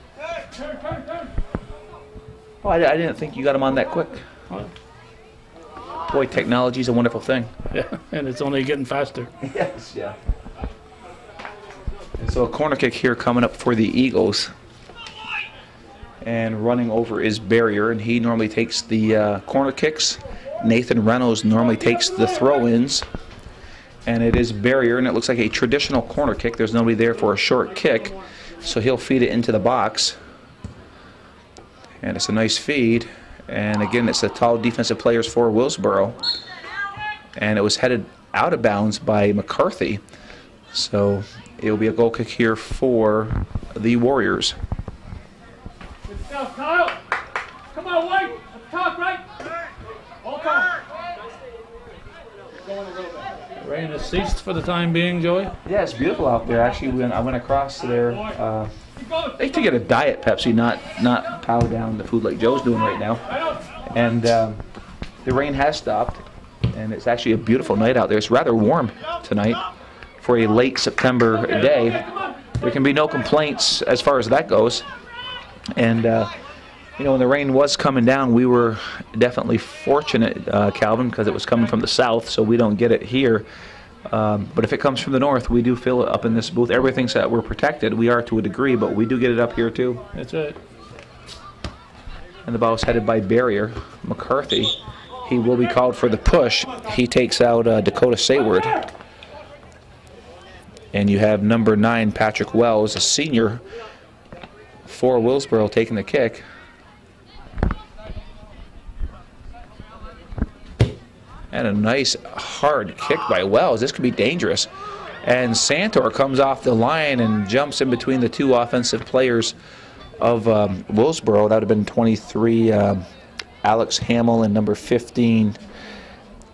Oh, I didn't think you got them on that quick. Well, Boy, technology's a wonderful thing. yeah, and it's only getting faster. Yes, yeah. So a corner kick here coming up for the Eagles. And running over is Barrier, and he normally takes the corner kicks. Nathan Reynolds normally takes the throw-ins. And it is Barrier, and it looks like a traditional corner kick. There's nobody there for a short kick, so he'll feed it into the box. And it's a nice feed. And again, it's the tall defensive players for Willsboro. And it was headed out of bounds by McCarthy. So it will be a goal kick here for the Warriors. Good stuff, Kyle. Come on, White. At the top, right? All time. Going a little bit. Rain has ceased for the time being, Joey. Yeah, it's beautiful out there. Actually, when I went across there, they to get a Diet Pepsi, not pow down the food like Joe's doing right now. And the rain has stopped, and it's actually a beautiful night out there. It's rather warm tonight for a late September day. There can be no complaints as far as that goes. And you know, when the rain was coming down, we were definitely fortunate, Calvin, because it was coming from the south, so we don't get it here. But if it comes from the north, we do feel it up in this booth. Everybody thinks that we're protected. We are to a degree, but we do get it up here too. That's right. And the ball is headed by Barrier. McCarthy, he will be called for the push. He takes out Dakota Sayward. And you have number 9, Patrick Wells, a senior for Willsboro, taking the kick. And a nice hard kick by Wells. This could be dangerous. And Santor comes off the line and jumps in between the two offensive players of Willsboro. That would have been 23 Alex Hamill and number 15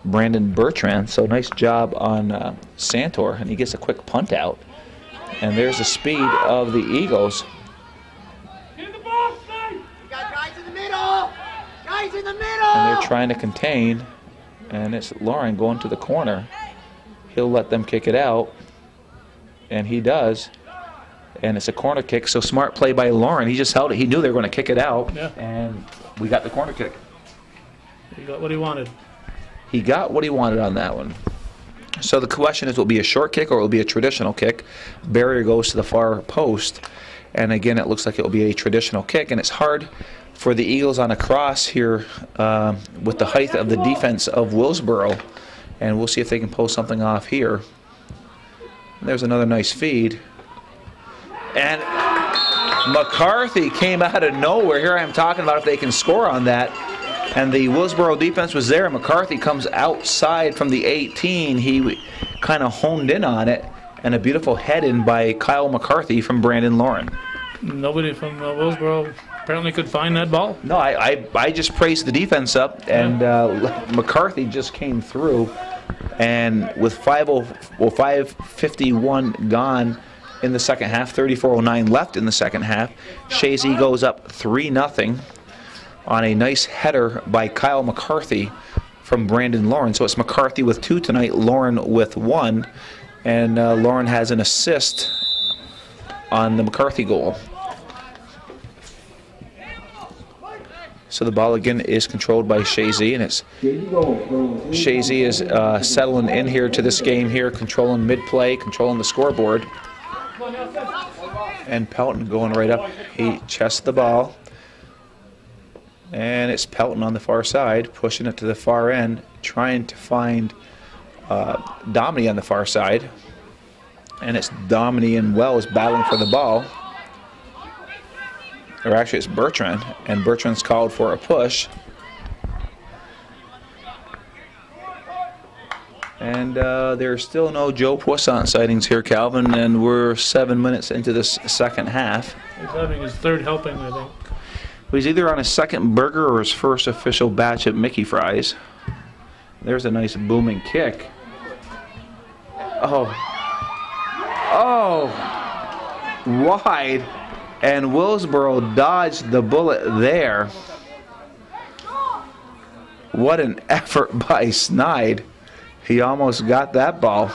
Brandon Bertrand. So nice job on Santor, and he gets a quick punt out. And there's the speed of the Eagles. Get in the box, guys. You got guys in the middle. Guys in the middle. And they're trying to contain. And it's Lauren going to the corner. He'll let them kick it out. And he does. And it's a corner kick. So smart play by Lauren. He just held it. He knew they were going to kick it out. Yeah. And we got the corner kick. He got what he wanted. He got what he wanted on that one. So the question is, will it be a short kick or will it be a traditional kick? Barrier goes to the far post. And again, it looks like it will be a traditional kick. And it's hard for the Eagles on a cross here with the height of the defense of Willsboro. And we'll see if they can pull something off here. And there's another nice feed. And McCarthy came out of nowhere. Here I am talking about if they can score on that. And the Willsboro defense was there. McCarthy comes outside from the 18. He kind of honed in on it. And a beautiful head-in by Kyle McCarthy from Brandon Lauren. Nobody from Willsboro apparently could find that ball. No, I just praised the defense up, and McCarthy just came through. And with 5:51 gone in the second half, 34:09 left in the second half, Chazy goes up 3-0 on a nice header by Kyle McCarthy from Brandon Lauren. So it's McCarthy with 2 tonight, Lauren with 1, and Lauren has an assist on the McCarthy goal. So the ball again is controlled by Chazy, and it's Chazy is settling in here to this game here, controlling mid-play, controlling the scoreboard. And Pelton going right up. He chests the ball. And it's Pelton on the far side, pushing it to the far end, trying to find Dominy on the far side. And it's Dominy and Wells battling for the ball. Or actually it's Bertrand, and Bertrand's called for a push. And there's still no Joe Poisson sightings here, Calvin, and we're 7 minutes into this second half. He's having his third helping, I think. He's either on his second burger or his first official batch of Mickey fries. There's a nice booming kick. Oh. Oh. Wide. And Willsboro dodged the bullet there. What an effort by Snide. He almost got that ball.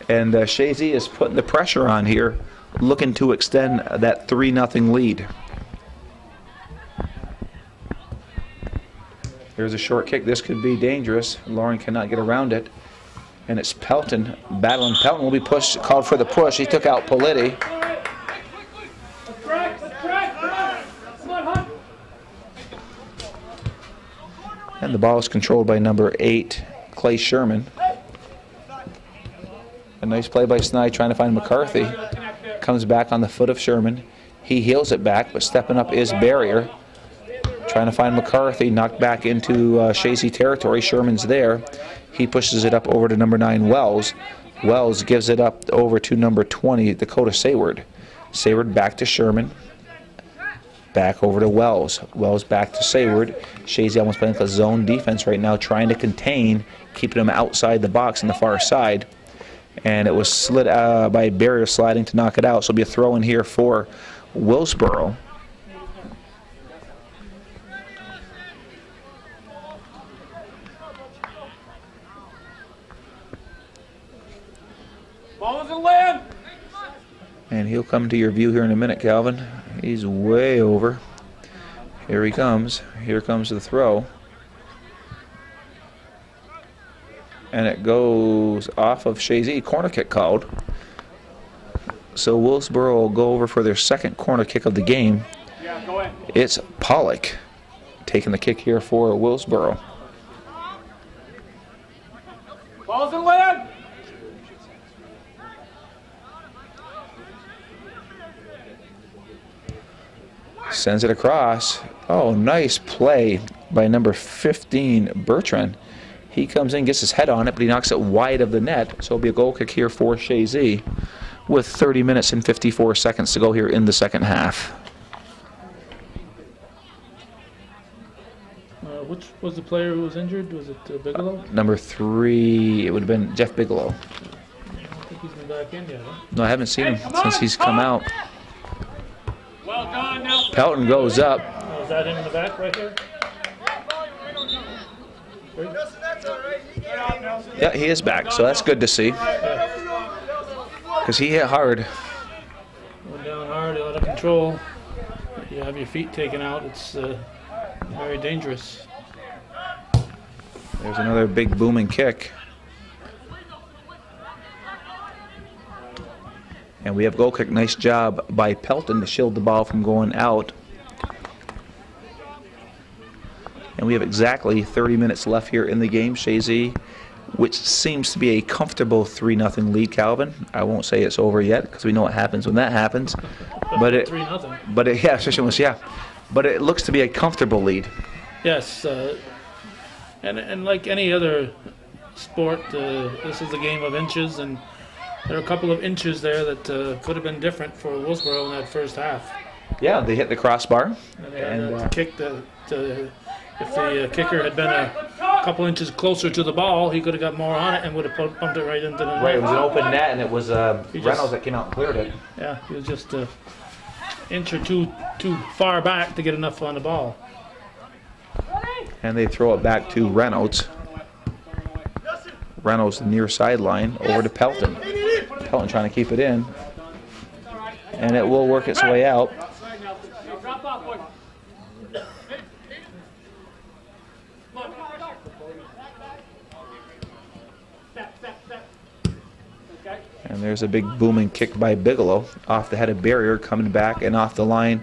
And Chazy is putting the pressure on here, looking to extend that 3-0 lead. There's a short kick. This could be dangerous. Lauren cannot get around it. And it's Pelton battling. Pelton will be pushed, called for the push. He took out Politi. And the ball is controlled by number 8, Clay Sherman. A nice play by Snide trying to find McCarthy. Comes back on the foot of Sherman. He heels it back, but stepping up is Barrier. Trying to find McCarthy, knocked back into Chazy territory. Sherman's there. He pushes it up over to number 9, Wells. Wells gives it up over to number 20, Dakota Sayward. Sayward back to Sherman. Back over to Wells. Wells back to Sayward. Chazy almost playing like a zone defense right now, trying to contain, keeping him outside the box on the far side. And it was slid by Barrier sliding to knock it out. So it'll be a throw in here for Willsboro. Ball is in land. And he'll come to your view here in a minute, Calvin. He's way over. Here he comes. Here comes the throw. And it goes off of Chazy. Corner kick called. So Willsboro will go over for their second corner kick of the game. Yeah, go in. It's Pollock taking the kick here for Willsboro. Ball's in land. Sends it across. Oh, nice play by number 15, Bertrand. He comes in, gets his head on it, but he knocks it wide of the net. So it'll be a goal kick here for Chazy with 30 minutes and 54 seconds to go here in the second half. Which was the player who was injured? Was it Bigelow? Number 3, it would have been Jeff Bigelow. I don't think he's been back in yet, huh? No, I haven't seen him since he's come out. Well done now. Pelton goes up. Oh, is that him in the back right here? Yeah, he is back, so that's good to see. Because he hit hard. Went down hard, out of control. You have your feet taken out. It's very dangerous. There's another big booming kick. And we have goal kick. Nice job by Pelton to shield the ball from going out. And we have exactly 30 minutes left here in the game. Chazy, which seems to be a comfortable 3-0 lead, Calvin. I won't say it's over yet because we know what happens when that happens. But it, 3-0. but it, yeah, yeah. But it looks to be a comfortable lead. Yes, and like any other sport, this is a game of inches, and there are a couple of inches there that could have been different for Willsboro in that first half. Yeah, they hit the crossbar. And they had to kick if the kicker had been a couple inches closer to the ball, he could have got more on it and would have pumped it right into the net. Right, it was an open net, and it was Reynolds that came out and cleared it. Yeah, he was just an inch or two too far back to get enough on the ball. And they throw it back to Reynolds. Reynolds, the near sideline, over to Pelton. Pelton trying to keep it in. And it will work its way out. Drop off, boy. And there's a big booming kick by Bigelow off the head of Barrier, coming back, and off the line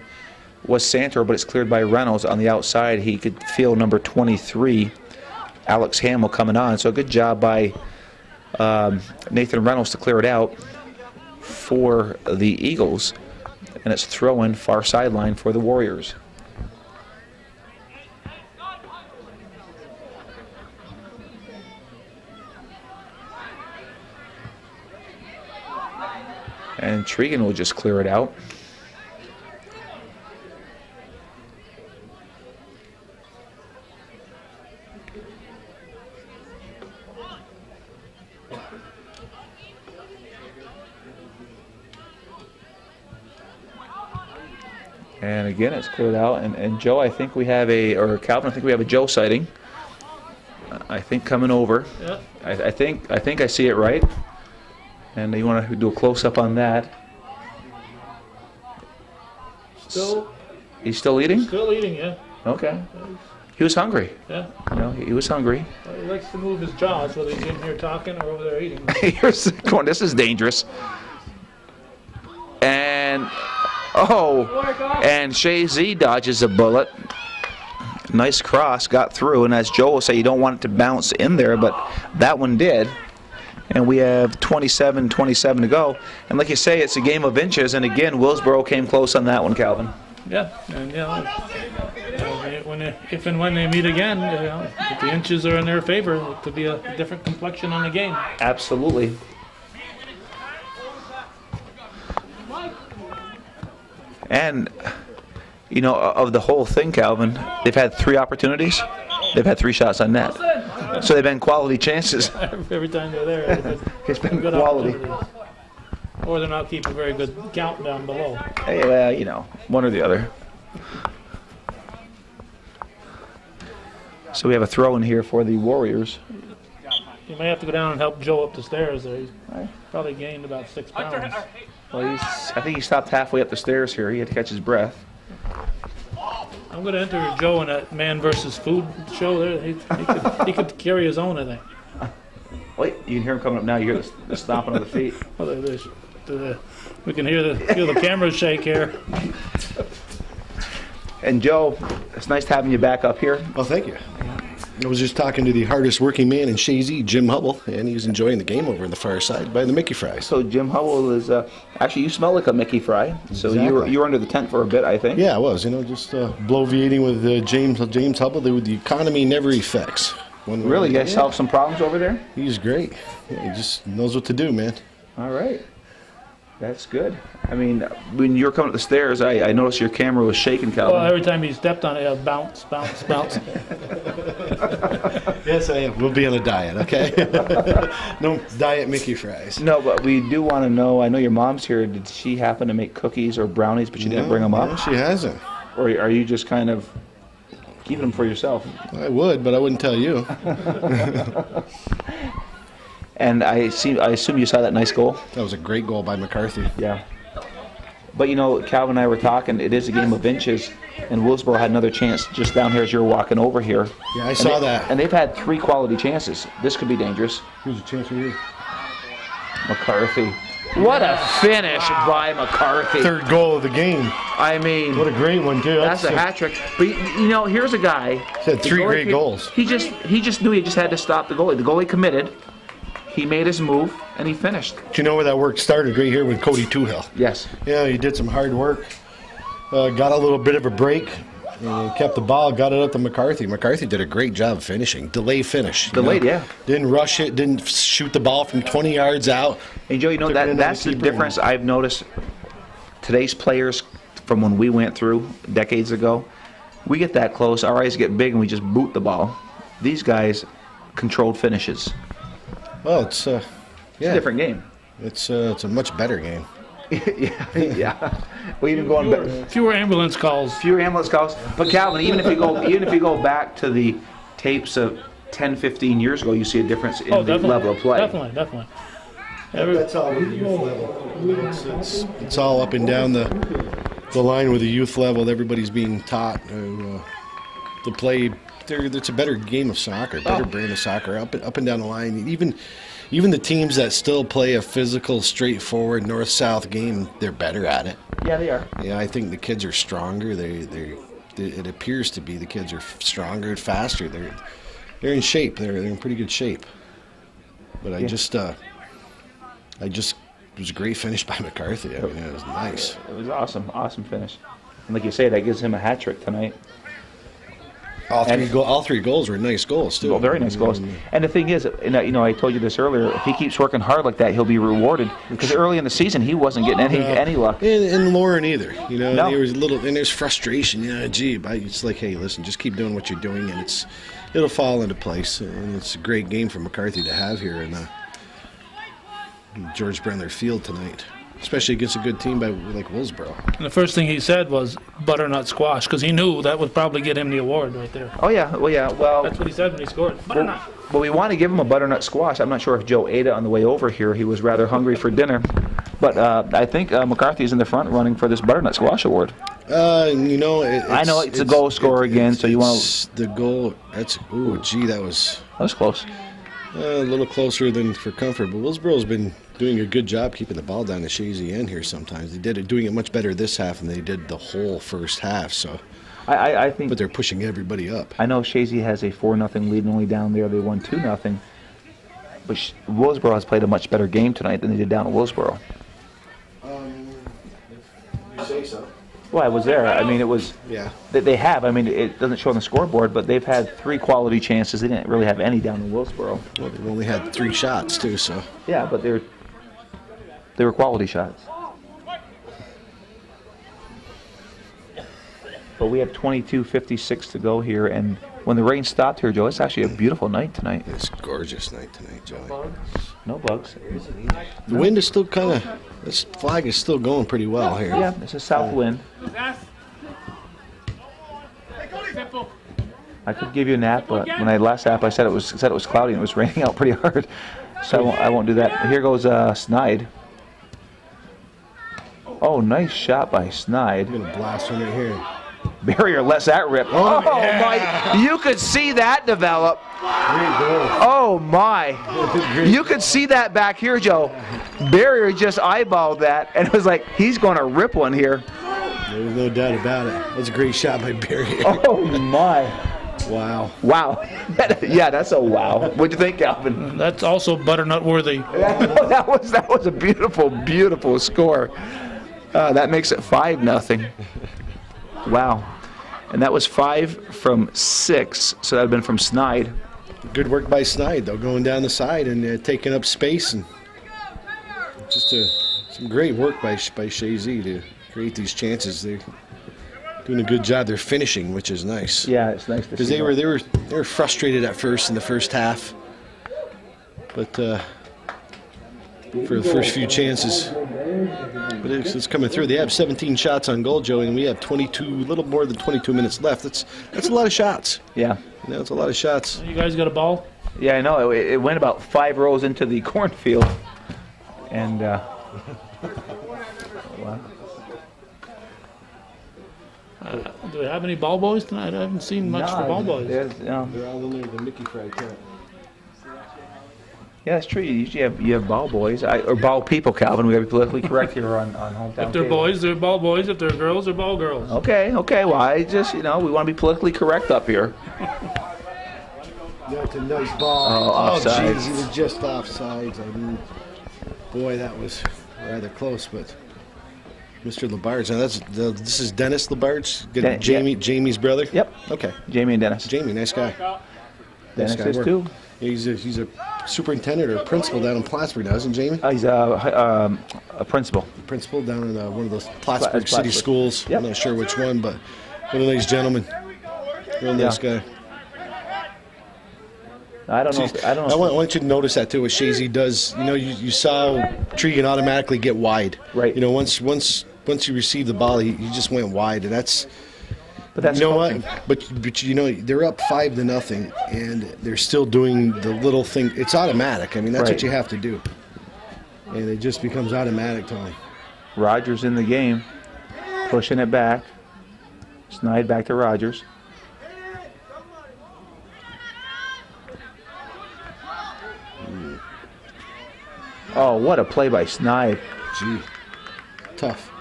was Santor, but it's cleared by Reynolds on the outside. He could feel number 23, Alex Hamill, coming on. So good job by Nathan Reynolds to clear it out for the Eagles. And it's throw-in far sideline for the Warriors. And Tregan will just clear it out. And again, it's cleared out. And Joe, I think we have or Calvin, I think we have a Joe sighting. I think coming over. Yeah. I think I see it right. And you want to do a close-up on that. He's still eating? Still eating, yeah. Okay. He was hungry. Yeah. He was hungry. He likes to move his jaws, whether he's in here talking or over there eating. Here's going. This is dangerous. And and Chazy dodges a bullet. Nice cross, got through, and as Joe will say, you don't want it to bounce in there, but that one did. And we have 27-27 to go. And like you say, it's a game of inches, and again, Willsboro came close on that one, Calvin. Yeah, and if and when they meet again, if the inches are in their favor, it could be a different complexion on the game. Absolutely. And, of the whole thing, Calvin, they've had 3 opportunities. They've had 3 shots on net. So they've been quality chances. Every time they're there, it's been good quality. Or they're not keeping a very good count down below. Hey, well, one or the other. So we have a throw in here for the Warriors. You may have to go down and help Joe up the stairs there. He's probably gained about 6 pounds. Well, I think he stopped halfway up the stairs here. He had to catch his breath. I'm going to enter Joe in that man versus food show there. He could carry his own, I think. Wait, you can hear him coming up now. You hear the stomping of the feet. Well, we can feel the camera shake here. And Joe, it's nice having you back up here. Well, thank you. I was just talking to the hardest working man in Chazy, Jim Hubble, and he's enjoying the game over on the far side by the Mickey Fries. So Jim Hubble is actually, you smell like a Mickey Fry. So Exactly. you were under the tent for a bit, I think. Yeah, I was. Just bloviating with James Hubble. The economy never effects. Really, you guys solved some problems over there? He's great. Yeah, he just knows what to do, man. All right. That's good. I mean, when you were coming up the stairs, I noticed your camera was shaking, Calvin. Well, every time he stepped on it, bounce, bounce, bounce. Yes, I am. We'll be on a diet, okay? No diet Mickey Fries. No, but we do want to know, I know your mom's here. Did she happen to make cookies or brownies, but she didn't bring them up? No, she hasn't. Or are you just kind of keeping them for yourself? I would, but I wouldn't tell you. And I assume you saw that nice goal? That was a great goal by McCarthy. Yeah. But Calvin and I were talking, it is a game of inches, and Willsboro had another chance just down here as you're walking over here. Yeah, I saw that. And they've had 3 quality chances. This could be dangerous. Here's a chance for you. McCarthy. What a finish by McCarthy. 3rd goal of the game. I mean, What a great one, too. that's a hat trick. But here's a guy. He's had 3 great goals. He just knew he just had to stop the goalie. The goalie committed. He made his move, and he finished. Do you know where that work started? Right here with Cody Tuhill. Yes. Yeah, he did some hard work. Got a little bit of a break. Kept the ball, got it up to McCarthy. McCarthy did a great job finishing. Delay finish. Delayed, yeah. Didn't rush it, didn't shoot the ball from 20 yards out. And Joe, that's the difference I've noticed. Today's players from when we went through decades ago, we get that close, our eyes get big, and we just boot the ball. These guys controlled finishes. Well, it's It's a different game. It's a much better game. yeah. Well, even going back, Fewer ambulance calls. But Calvin, even if you go back to the tapes of 10, 15 years ago, you see a difference in the level of play. Definitely. That's all with the youth level. It's all up and down the line with the youth level. Everybody's being taught to play. It's a better game of soccer, better brand of soccer, up and down the line. Even the teams that still play a physical, straightforward north-south game, they're better at it. Yeah, they are. Yeah, I think the kids are stronger. It appears to be the kids are stronger, faster. They're in shape. They're in pretty good shape. But it was a great finish by McCarthy. I mean, it was nice. It was awesome finish. And like you say, that gives him a hat trick tonight. All three goals were nice goals too. Well, very nice goals. And the thing is, I told you this earlier. If he keeps working hard like that, he'll be rewarded. Because early in the season, he wasn't getting any luck. And Lauren either. No. No. There was and there's frustration. Yeah, gee, but it's like, hey, listen, just keep doing what you're doing, and it'll fall into place. And it's a great game for McCarthy to have here in George Brendler Field tonight. especially against a good team like Willsboro. And the first thing he said was butternut squash, because he knew that would probably get him the award right there. Oh yeah, well. That's what he said when he scored. Butternut. Well, we want to give him a butternut squash. I'm not sure if Joe ate it on the way over here. He was rather hungry for dinner. But I think McCarthy's in the front running for this butternut squash award. I know it's a goal scorer again, so you want to. The goal. That was close. A little closer than for comfort, but Willsboro's been doing a good job keeping the ball down to Chazy end here sometimes. They did doing it much better this half than they did the whole first half. So I think. But they're pushing everybody up. I know Chazy has a 4-0 lead, and only down there they won 2-0. But Willsboro has played a much better game tonight than they did down at Willsboro. You say so. Well, I was there. I mean, it was. Yeah. They have. I mean, it doesn't show on the scoreboard, but they've had 3 quality chances. They didn't really have any down in Willsboro. Well, they've only had 3 shots too, so. Yeah, but they were quality shots. But we have 22:56 to go here, and when the rain stopped here, Joe, it's actually a beautiful night tonight. It's a gorgeous night tonight, Joey. No bugs. The wind is still kind of. This flag is still going pretty well here. Yeah, it's a south wind. I could give you a nap, but when I last nap, I said it was cloudy and it was raining out pretty hard, so I won't do that. Here goes Snide. Oh, nice shot by Snide. I'm gonna blast one right here. Barrier lets that rip. Oh yeah. My! You could see that develop. Oh my! You could see that back here, Joe. Barrier just eyeballed that, and it was like he's going to rip one here. There's no doubt about it. That's a great shot by Barrier. Oh my! Wow. Wow. Yeah, that's a wow. What'd you think, Calvin? That's also butternut worthy. that was a beautiful, beautiful score. That makes it 5-0. Wow. And that was 5 from 6, so that would have been from Snide. Good work by Snide, though, going down the side and taking up space. And just some great work by Chazy to create these chances. They're doing a good job. They're finishing, which is nice. Yeah, it's nice to see. Because they were frustrated at first in the first half. But for the first few chances. But it's coming through. They have 17 shots on goal, Joey, and we have a little more than 22 minutes left. That's a lot of shots. Yeah. It's a lot of shots. You guys got a ball? Yeah, I know. It went about 5 rows into the cornfield. And, wow. Do we have any ball boys tonight? I haven't seen much for ball boys. They're all in there with the Mickey fried cat. Yeah, that's true. You usually you have ball boys or ball people, Calvin. We got to be politically correct here on hometown. If they're boys, they're ball boys. If they're girls, they're ball girls. Okay. Well, I just we want to be politically correct up here. That's a nice ball. Oh, offsides. Geez, he was just offsides. Boy, that was rather close, but. Mr. Labarge. Now this is Dennis Labarge, Jamie's brother. Yep. Okay. Jamie and Dennis. Jamie, nice guy. Dennis is too. He's a superintendent or principal down in Plattsburgh now, isn't Jamie? He's a principal. Principal down in one of those Plattsburgh city schools. Yep. I'm not sure which one, but what a nice gentleman. Real nice guy. I don't know. I want you to notice that too. What Chazy does, you saw Tregan automatically get wide. Right. Once you receive the ball, he just went wide, and that's. But that's what? But they're up 5-0, and they're still doing the little thing. It's automatic. I mean, that's what you have to do, and it just becomes automatic, Tom. Rogers in the game, pushing it back. Snide back to Rogers. Oh, what a play by Snide. Gee, tough.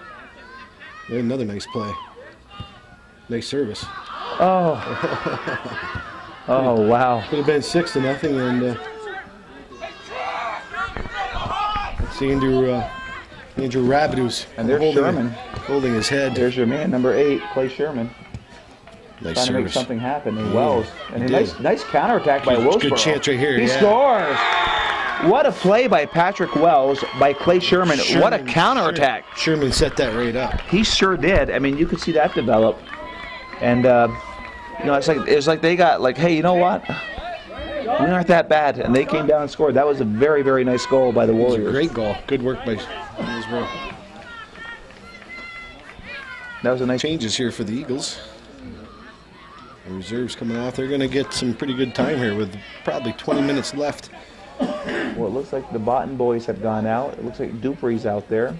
Another nice play. Nice service. Oh. Oh, wow. Could have been 6-0, and it's Andrew Rabbit who's holding his head. There's your man, number 8, Clay Sherman. Nice trying service. to make something happen in Wells. And a nice counterattack by Willsboro. Good chance right here. He scores. What a play by Patrick Wells by Clay Sherman. What a counterattack. Sherman set that right up. He sure did. I mean, you could see that develop. And, it's like they got hey, you know what? We aren't that bad. And they came down and scored. That was a very, very nice goal by the Warriors. Great goal. Good work by Willsboro. That was a nice changes here for the Eagles. The reserves coming out. They're going to get some pretty good time here with probably 20 minutes left. Well, it looks like the Botten boys have gone out. It looks like Dupree's out there.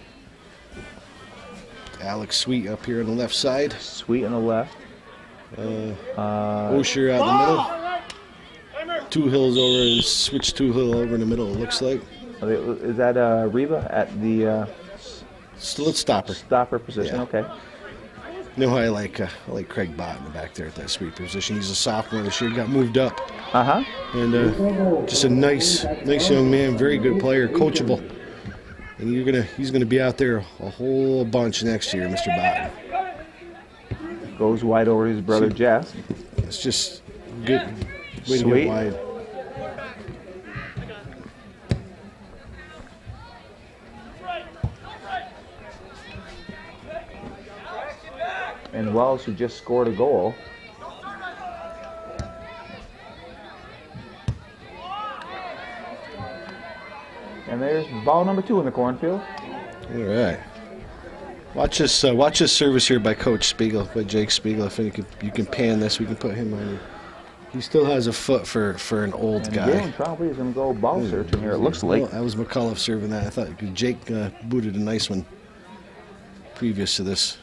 Alex Sweet up here on the left side. Sweet on the left. Osher out in the middle. Two Hills over and switch Two Hill over in the middle, it looks like. Is that Reba at the Still at stopper. stopper position? Yeah. Okay. You know, I like Craig Bott in the back there at that sweet position. He's a sophomore this year, got moved up. Uh-huh. And just a nice young man, very good player, coachable. And he's gonna be out there a whole bunch next year, Mr. Bott. Goes wide over his brother Jess. It's just good way to Sweet. get wide. And Wells, who just scored a goal. And there's ball number 2 in the cornfield. All right. Watch this service here by Coach Spiegel, by Jake Spiegel. I think you can pan this. We can put him on. He still has a foot for an old And guy. Galen probably is going to go ball searching here, it looks like. Well, that was McCullough serving that. I thought Jake booted a nice one previous to this.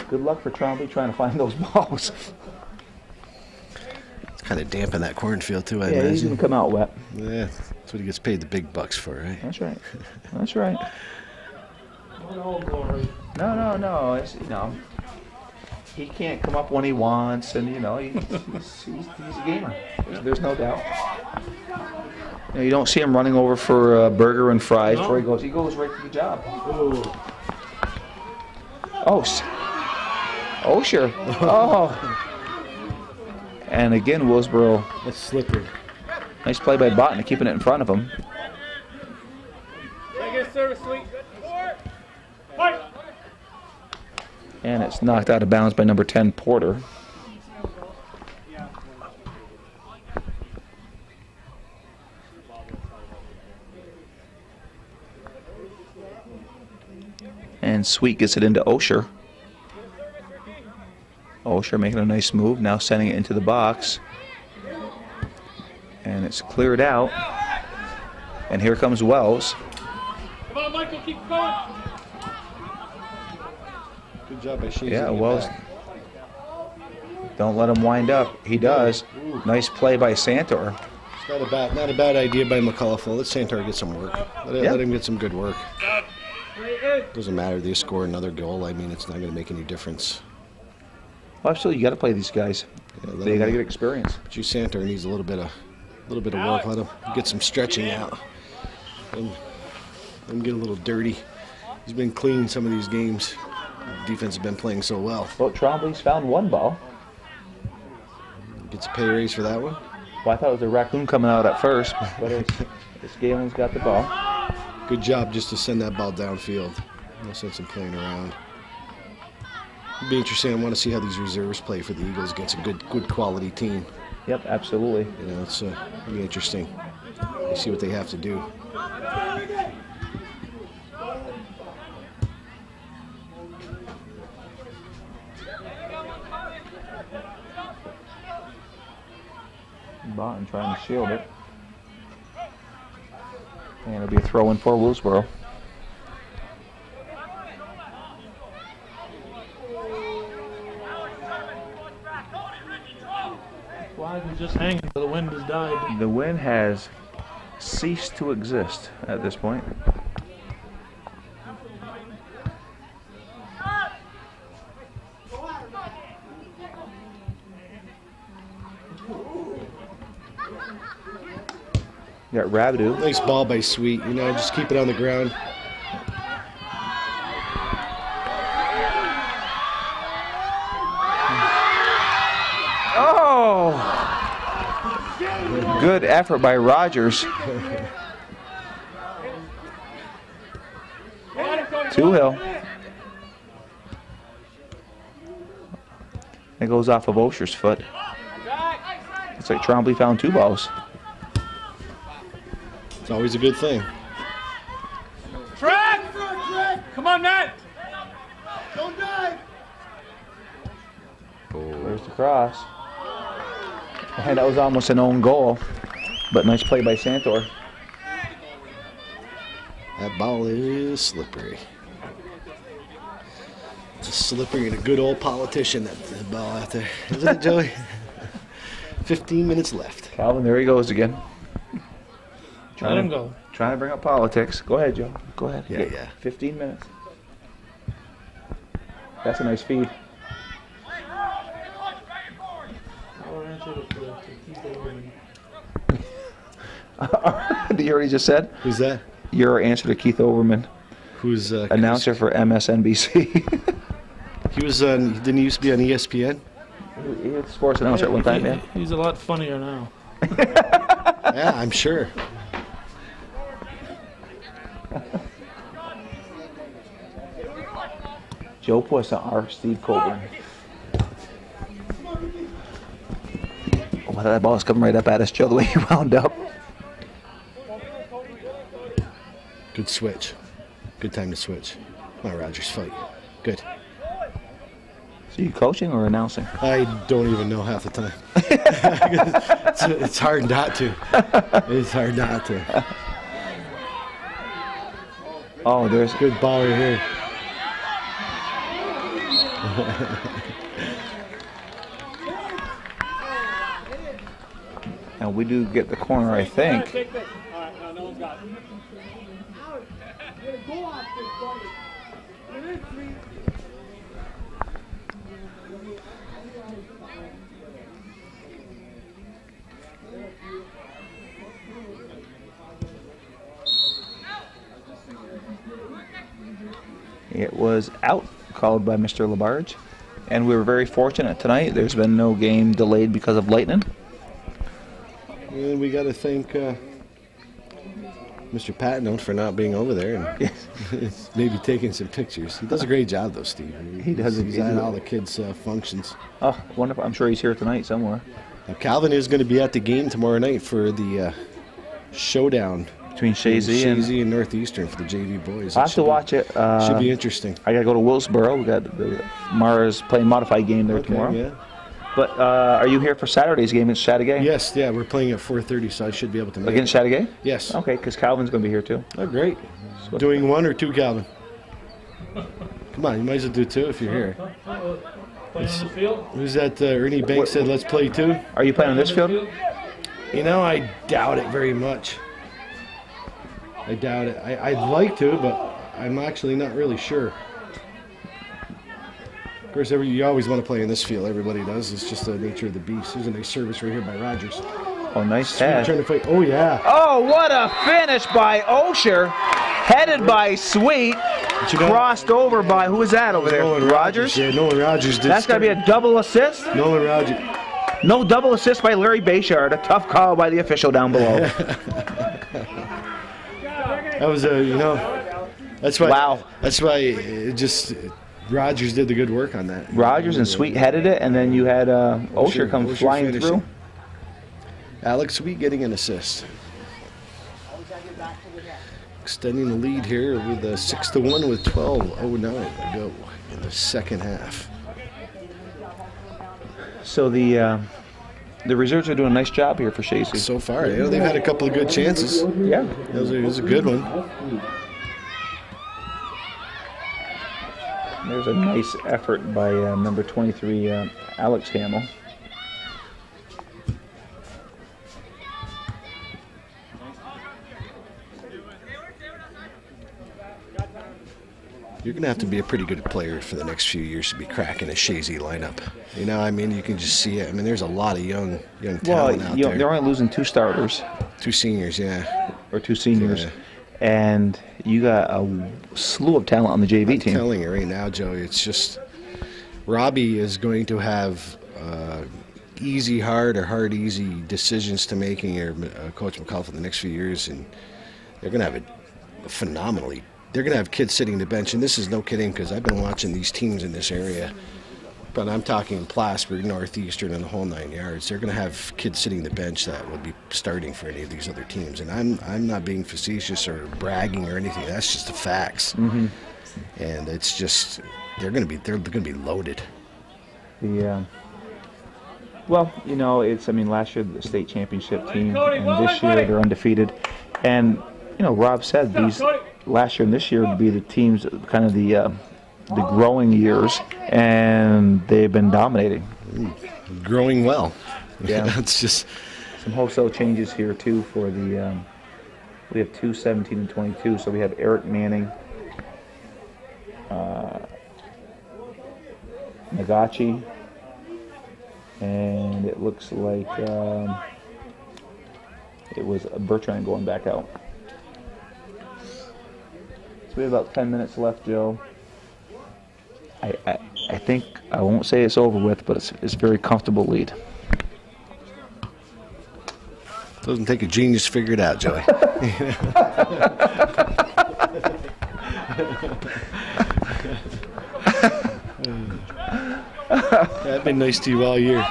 Good luck for Trombley trying to find those balls. It's kind of damp in that cornfield too, I Yeah, he's imagine. going to come out wet. Yeah, that's what he gets paid the big bucks for, right? That's right. That's right. No glory. No. It's, he can't come up when he wants, and he's a gamer. There's no doubt. You don't see him running over for a burger and fries before he goes. He goes right to the job. Ooh. Oh, sure. Oh. And again, Willsboro. That's slippery. Nice play by Botten, keeping it in front of him. Get service, sweet. Fight. And it's knocked out of bounds by number 10, Porter. And Sweet gets it into Osher. Osher making a nice move, now sending it into the box. And it's cleared out. And here comes Wells. Come on, Michael, keep going. Good job by Chazy. Yeah, Wells. Don't let him wind up. He does. Nice play by Santor. It's not a bad idea by McCullough. Let Santor get some work. Let him get some good work. Doesn't matter if they score another goal. I mean, it's not going to make any difference. Well, absolutely, you got to play these guys. They got to get experience. But Santor needs a little bit of work. Let him get some stretching out. And get a little dirty. He's been clean some of these games. The defense has been playing so well. Well, Trombley's found one ball. Gets a pay raise for that one. Well, I thought it was a raccoon coming out at first, but it's Galen's got the ball. Good job just to send that ball downfield. No sense in playing around. It'll be interesting. I want to see how these reserves play for the Eagles against a good quality team. Yep, absolutely. It's it'll be interesting. We'll see what they have to do. Botten trying to shield it. And it'll be a throw in for Willsboro. Flag is just hanging, so the wind has died. The wind has ceased to exist at this point. You got Rabidou. Nice ball by Sweet. Just keep it on the ground. Oh! Good effort by Rogers. Two Hill. It goes off of Osher's foot. It's like Trombley found two balls. It's always a good thing. Track! on, Matt. Don't dive. There's the cross. And that was almost an own goal, but nice play by Santor. That ball is slippery. It's slippery and a good old politician, that ball out there. Isn't it, Joey? 15 minutes left. Calvin, there he goes again. Let him go. Trying to bring up politics. Go ahead, Joe. Go ahead. Yeah. 15 minutes. That's a nice feed. You already just said? Who's that? Your answer to Keith Overman, Who's announcer for MSNBC. He was on. Didn't he used to be on ESPN? He was a sports announcer at one time, man. He's a lot funnier now. Yeah, I'm sure. Joe Poisson, our Steve Coburn. Oh, that ball is coming right up at us, Joe, the way he wound up. Good switch. Good time to switch. Come on, Rogers, fight. Good. So you coaching or announcing? I don't even know half the time. It's hard not to. It's hard not to. Oh, there's Good ball right here. and we do get the corner, I think. Take this. All right, no one's got it. Go off this, buddy. It was out, called by Mr. Labarge. And we were very fortunate tonight. There's been no game delayed because of lightning. And we got to thank Mr. Patton for not being over there and maybe taking some pictures. He does a great job, though, Steve. He does. He's at all the kids' functions. Oh, wonderful. I'm sure he's here tonight somewhere. Now, Calvin is going to be at the game tomorrow night for the showdown Between Chazy and Northeastern for the JV boys. I'll have to watch it. Should be interesting. I got to go to Willsboro. We got the Mars playing modified game there tomorrow. Yeah. But are you here for Saturday's game against Chateauguay? Yes, yeah, we're playing at 4:30, so I should be able to make Against it. Chateauguay? Yes. Okay, because Calvin's going to be here too. Oh, great. So Doing one or two, Calvin? Come on, you might as well do two if you're here. Playing on the field? Who's that? Ernie Banks said, let's play two. Are you playing on this field? You know, I doubt it very much. I doubt it. I'd like to, but I'm actually not really sure. Of course, you always want to play in this field. Everybody does. It's just the nature of the beast. There's a nice service right here by Rogers. Oh, nice Sweet, head. trying to fight. Oh, yeah. Oh, what a finish by Osher. Headed by Sweet. Crossed over by, who is that over there? Nolan Rogers? Yeah, Nolan Rogers did. That's got to be a double assist? Nolan Rogers. No double assist by Larry Bayshard. A tough call by the official down below. That was that's why. Wow. That's why Rogers did the good work on that. Rogers and Sweet headed it, and then you had Osher come Osher flying finishing. through. Alex Sweet getting an assist. Extending the lead here with a 6-1 with 12:09 to go in the second half. So the reserves are doing a nice job here for Chazy. So far, they've had a couple of good chances. Yeah. It was a good one. There's a nice effort by number 23, Alex Hamill. You're going to have to be a pretty good player for the next few years to be cracking a Chazy lineup. You know, I mean, you can just see it. I mean, there's a lot of young talent out there. They're only losing 2 starters. 2 seniors, yeah. Or 2 seniors. Yeah. And you got a slew of talent on the JV team. I'm telling you right now, Joey, it's just Robbie is going to have easy, hard, or hard, easy decisions to make here, Coach McCall, for the next few years. And they're going to have a phenomenally. They're going to have kids sitting the bench, and this is no kidding because I've been watching these teams in this area. But I'm talking Plattsburgh, Northeastern, and the whole 9 yards. They're going to have kids sitting the bench that will be starting for any of these other teams. And I'm not being facetious or bragging or anything. That's just the facts. Mm-hmm. and it's just they're going to be loaded. Well, you know, I mean, last year the state championship team, and this year they're undefeated. And you know, Rob said these last year and this year would be the teams, kind of the growing years, and they've been dominating. Growing well. Yeah, It's just some wholesale changes here too for the. We have 2 17 and 22, so we have Eric Manning, Nagachi, and it looks like it was Bertrand going back out. So we have about 10 minutes left, Joe. I think, I won't say it's over with, but it's a very comfortable lead. doesn't take a genius to figure it out, Joey. I've been nice to you all year.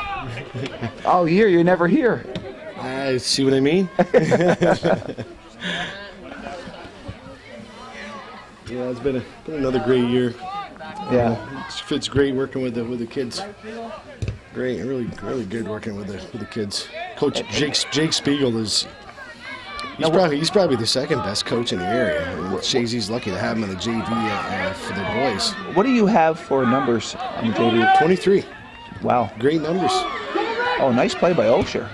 All year, you're never here. I see what I mean. Yeah, it's been another great year. Yeah, It's great working with the kids. Great, really good working with the kids. Coach Jake Spiegel is. He's probably the second best coach in the area. I mean, Chazy's lucky to have him on the JV for their boys. what do you have for numbers on the JV? 23. Wow. Great numbers. Oh, nice play by Osher.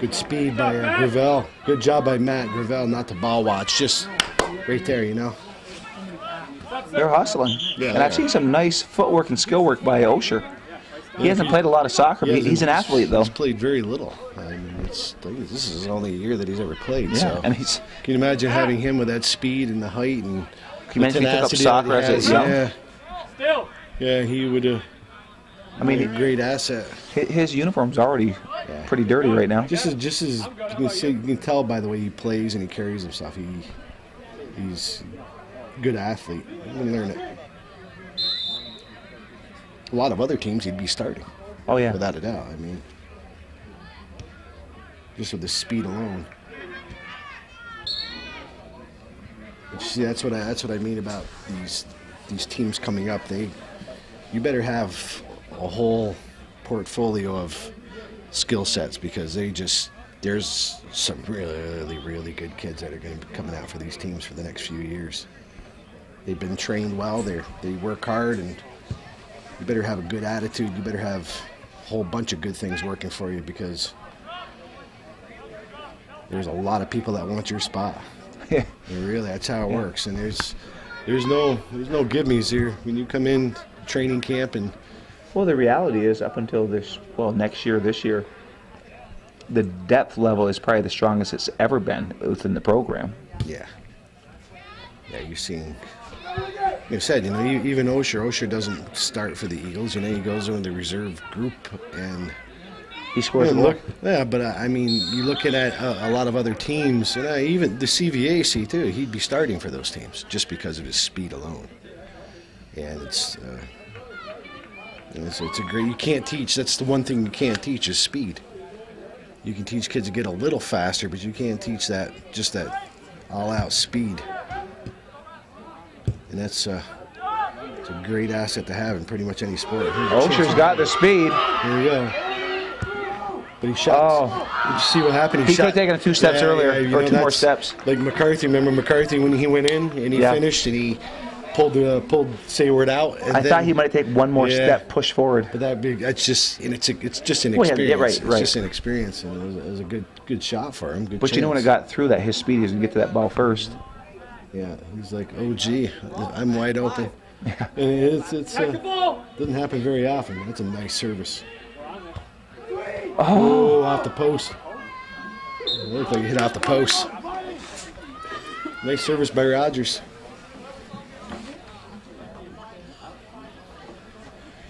Good speed by Gravel. Good job by Matt Gravel not to ball watch. Just right there, you know. They're hustling. Yeah, and I've seen some nice footwork and skill work by Osher. He hasn't played a lot of soccer, but he's an athlete, though. He's played very little. I mean, this is only a year that he's ever played. Yeah, so. and Can you imagine having him with that speed and the height and Can you imagine if he took up soccer as a young? Yeah. Yeah, he would. I mean, a great asset. His uniform's already pretty dirty right now. Just as you can tell by the way he plays and he carries himself. He's a good athlete. You can learn it. A lot of other teams he'd be starting. Oh yeah, Without a doubt. I mean, just with the speed alone. But you see, that's what I mean about these teams coming up. You better have a whole portfolio of skill sets, because there's some really good kids that are going to be coming out for these teams for the next few years. They've been trained well. They work hard, and you better have a good attitude. You better have a whole bunch of good things working for you, because there's a lot of people that want your spot. Yeah. Really, that's how it works. And there's no give-me's here. When you come in training camp and well, the reality is up until this year, the depth level is probably the strongest it's ever been within the program. yeah, you're seeing. Like I said, even Osher doesn't start for the Eagles. He goes into the reserve group and He scores a goal. But I mean, you're looking at a lot of other teams, and even the CVAC too. He'd be starting for those teams just because of his speed alone. And it's a great. You can't teach. That's the one thing you can't teach is speed. You can teach kids to get a little faster, but you can't teach that all-out speed. And it's a great asset to have in pretty much any sport. Osher's got the speed. There you go. But he shot. Did you see what happened? He could have taken it 2 steps earlier, or 2 more steps. Like McCarthy. Remember McCarthy when he went in and he finished and he pulled Sayward out. And I thought he might take 1 more step, push forward. But it's just an experience. Right. It's just an experience, and it was a good shot for him. Good But chance. when it got through that, his speed, he was going to get to that ball first. Yeah, he's like, oh gee, I'm wide open. Yeah. And it doesn't happen very often. That's a nice service. Oh, off the post. It looked like he hit off the post. Nice service by Rogers.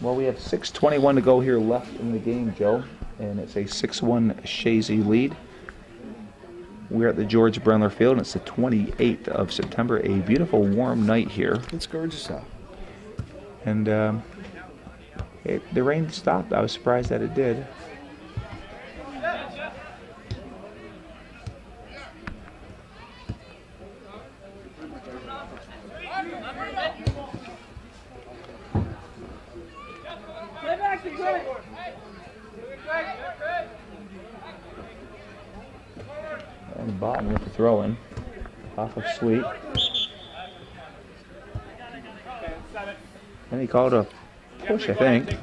Well, we have 6:21 to go here left in the game, Joe, and it's a 6-1 Chazy lead. We're at the George Brendler Field, and it's the 28th of September, a beautiful warm night here. It's gorgeous out. And the rain stopped. I was surprised that it did. Bottom with the throw in. Off of Sweet. And he called a push, I think.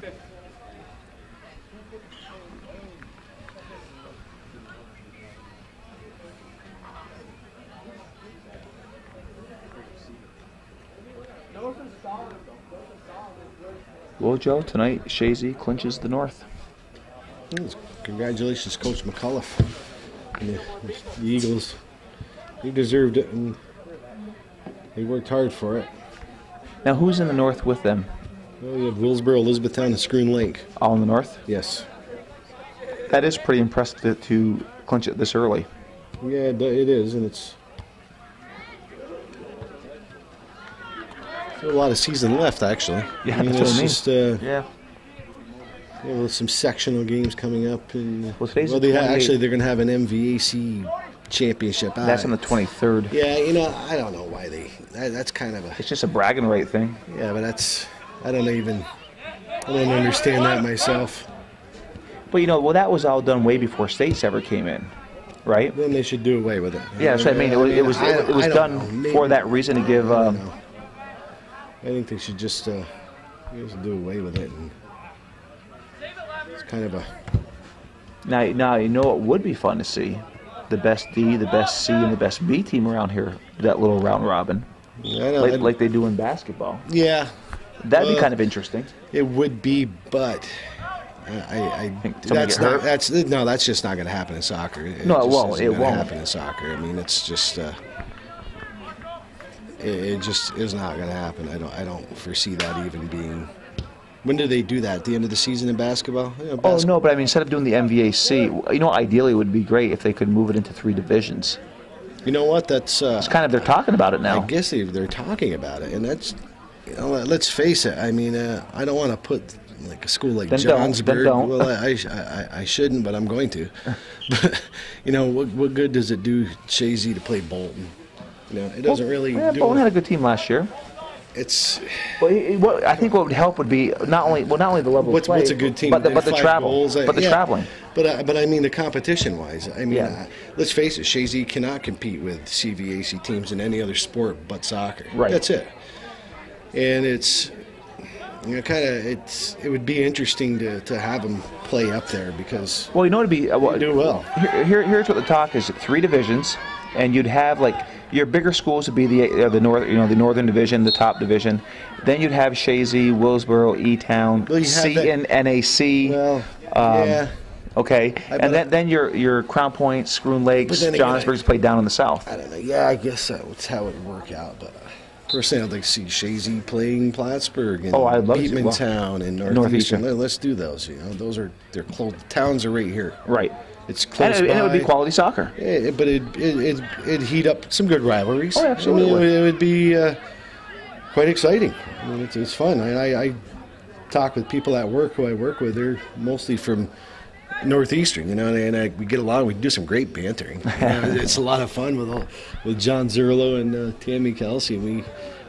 Well, Joe, tonight Chazy clinches the North. Congratulations, Coach McCullough. And the Eagles, they deserved it, and they worked hard for it. Now, who's in the North with them? Well, you have Willsboro, Elizabethtown, and Scroon Lake. All in the North? Yes. That is pretty impressive to clinch it this early. Yeah, it is, and it's still a lot of season left, actually. Yeah, that's what I mean. Just, yeah. With some sectional games coming up, and Well, today's well, the 28th. actually they're going to have an MVAC championship. That's on the 23rd. Yeah, I don't know why that's kind of a. It's just a bragging right thing. Yeah, but I don't understand that myself. But well, that was all done way before states ever came in, right? Then they should do away with it. Yeah, so I mean, it was done for that reason to give. I think they should just do away with it. And it's kind of a. Now you know what would be fun to see, the best D, the best C, and the best B team around here. That little round robin, like they do in basketball. Yeah, that'd be kind of interesting. It would be, but I think that's just not going to happen in soccer. It won't happen in soccer. I mean, it's just it just is not going to happen. I don't foresee that even being. When do they do that? At the end of the season in basketball? Oh no, but I mean, instead of doing the MVAC, ideally it would be great if they could move it into 3 divisions. You know what? That's it's kind of they're talking about it now. I guess they're talking about it, and that's let's face it. I mean, I don't want to put like a school like Johnsburg. Don't. Well, I shouldn't, but I'm going to. But what good does it do Chazy to play Bolton? It doesn't really. Yeah, Bolton had a good team last year. It's. Well, I think what would help would be not only the level of play, what's a good team, but the travel, goals, the traveling. But I mean the competition-wise. I mean, let's face it, Chazy cannot compete with CVAC teams in any other sport but soccer. Right. That's it. And it's it would be interesting to have them play up there because. Well, it'd be do well. Here's what the talk is: 3 divisions, and you'd have your bigger schools would be the northern division, the top division. Then you'd have Chazy, Willsboro, E-Town, C and NAC. Well, yeah. Okay, and then your Crown Point, Scroon Lakes, Johnsburg's played down in the south. I don't know. Yeah, I guess that's how it would work out. But personally, I'd like to see Chazy playing Plattsburgh and I'd love Beatmantown and Northeastern. Let's do those. They're close. Towns are right here. Right. It's close and it would be quality soccer. Yeah, but it'd heat up some good rivalries. Oh, absolutely. It would be quite exciting. I mean, it's fun. I talk with people at work who I work with. They're mostly from Northeastern, and we get along. We do some great bantering. It's a lot of fun with John Zerlo and Tammy Kelsey.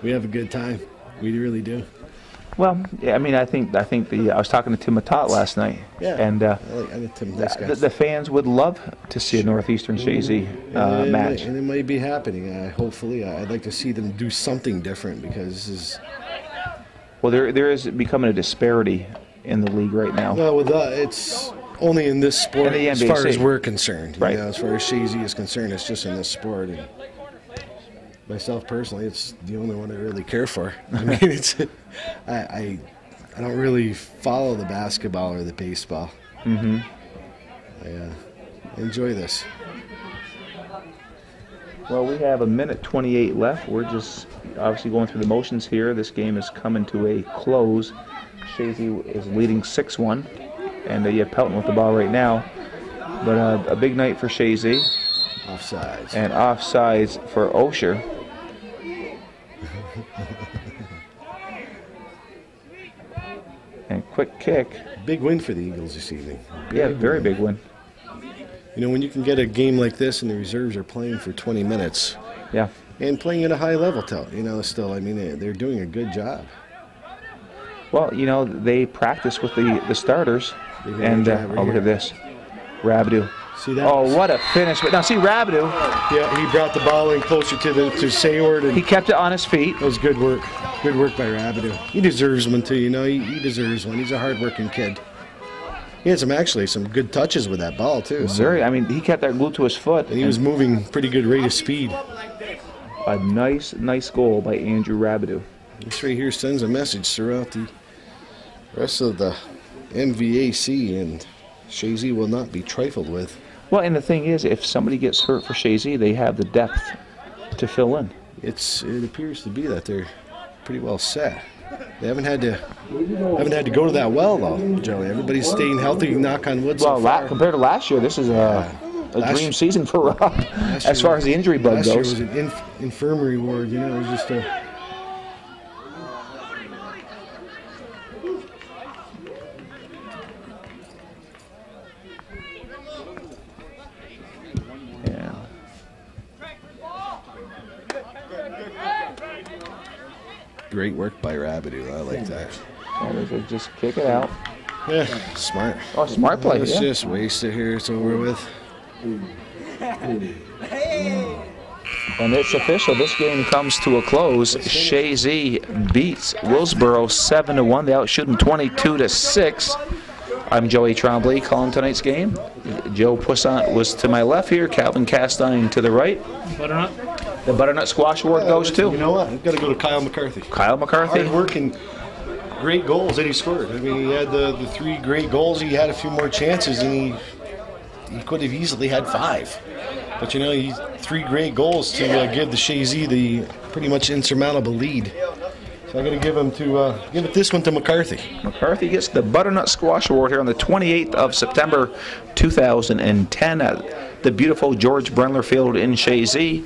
We have a good time. We really do. Well, yeah, I mean, I think I was talking to Tim Matat last night, and I like Tim, nice guy. the fans would love to see a Northeastern Chazy match. And it might be happening. Hopefully, I'd like to see them do something different because this is. Well, there is becoming a disparity in the league right now. Well, it's only in this sport as far as we're concerned. Right. As far as Chazy is concerned, it's just in this sport. And myself personally, it's the only one I really care for. I mean, I don't really follow the basketball or the baseball. Mm-hmm. I enjoy this. Well, we have 1:28 left. We're just obviously going through the motions here. This game is coming to a close. Chazy is leading 6-1, and you have Pelton with the ball right now. But a big night for Chazy. Offsides. And offsides for Osher. And quick kick. Big win for the Eagles this evening. Very big win. When you can get a game like this and the reserves are playing for 20 minutes. Yeah. And playing at a high level, still, I mean, they're doing a good job. Well, they practice with the starters. And, look at this. Rabidou See that? Oh, what a finish. But now see Rabideau, Yeah, he brought the ball in closer to Sayward, and he kept it on his feet. that was good work. Good work by Rabideau. He deserves one too, you know. He deserves one. He's a hard-working kid. He had some good touches with that ball too. So. Very, I mean, he kept that glued to his foot. And he was moving pretty good rate of speed. A nice goal by Andrew Rabideau. This right here sends a message throughout the rest of the MVAC, and Chazy will not be trifled with. Well, and the thing is, if somebody gets hurt for Chazy, they have the depth to fill in. It appears to be that they're pretty well set. They haven't had to go to that well though, Joey. Everybody's staying healthy. Knock on wood. Well, So far. compared to last year, this is a dream season for Rob as far as the injury bug last goes. year was an infirmary ward. You know, it was just a. Yeah. Great work by Rabideau. I like that. Just kick it out. Yeah, smart. Oh, smart play. Let's Yeah. just waste it here. It's over with. And it's official. This game comes to a close. Chazy beats Willsboro 7-1. They outshoot them 22-6. I'm Joey Tremblay calling tonight's game. Joe Poissant was to my left here. Calvin Castine to the right. Butternut. The Butternut Squash Award goes You to know what? I've got to go to Kyle McCarthy. Kyle McCarthy. Hard work and great goals that he scored. I mean, he had the 3 great goals. He had a few more chances, and he could have easily had 5. But you know, he 3 great goals to give the Chazy the pretty much insurmountable lead. So I'm going to give this one to McCarthy. McCarthy gets the Butternut Squash Award here on the 28th of September 2010 at the beautiful George Brendler Field in Chazy.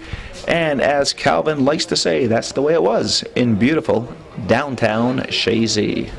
And as Calvin likes to say, that's the way it was in beautiful downtown Chazy.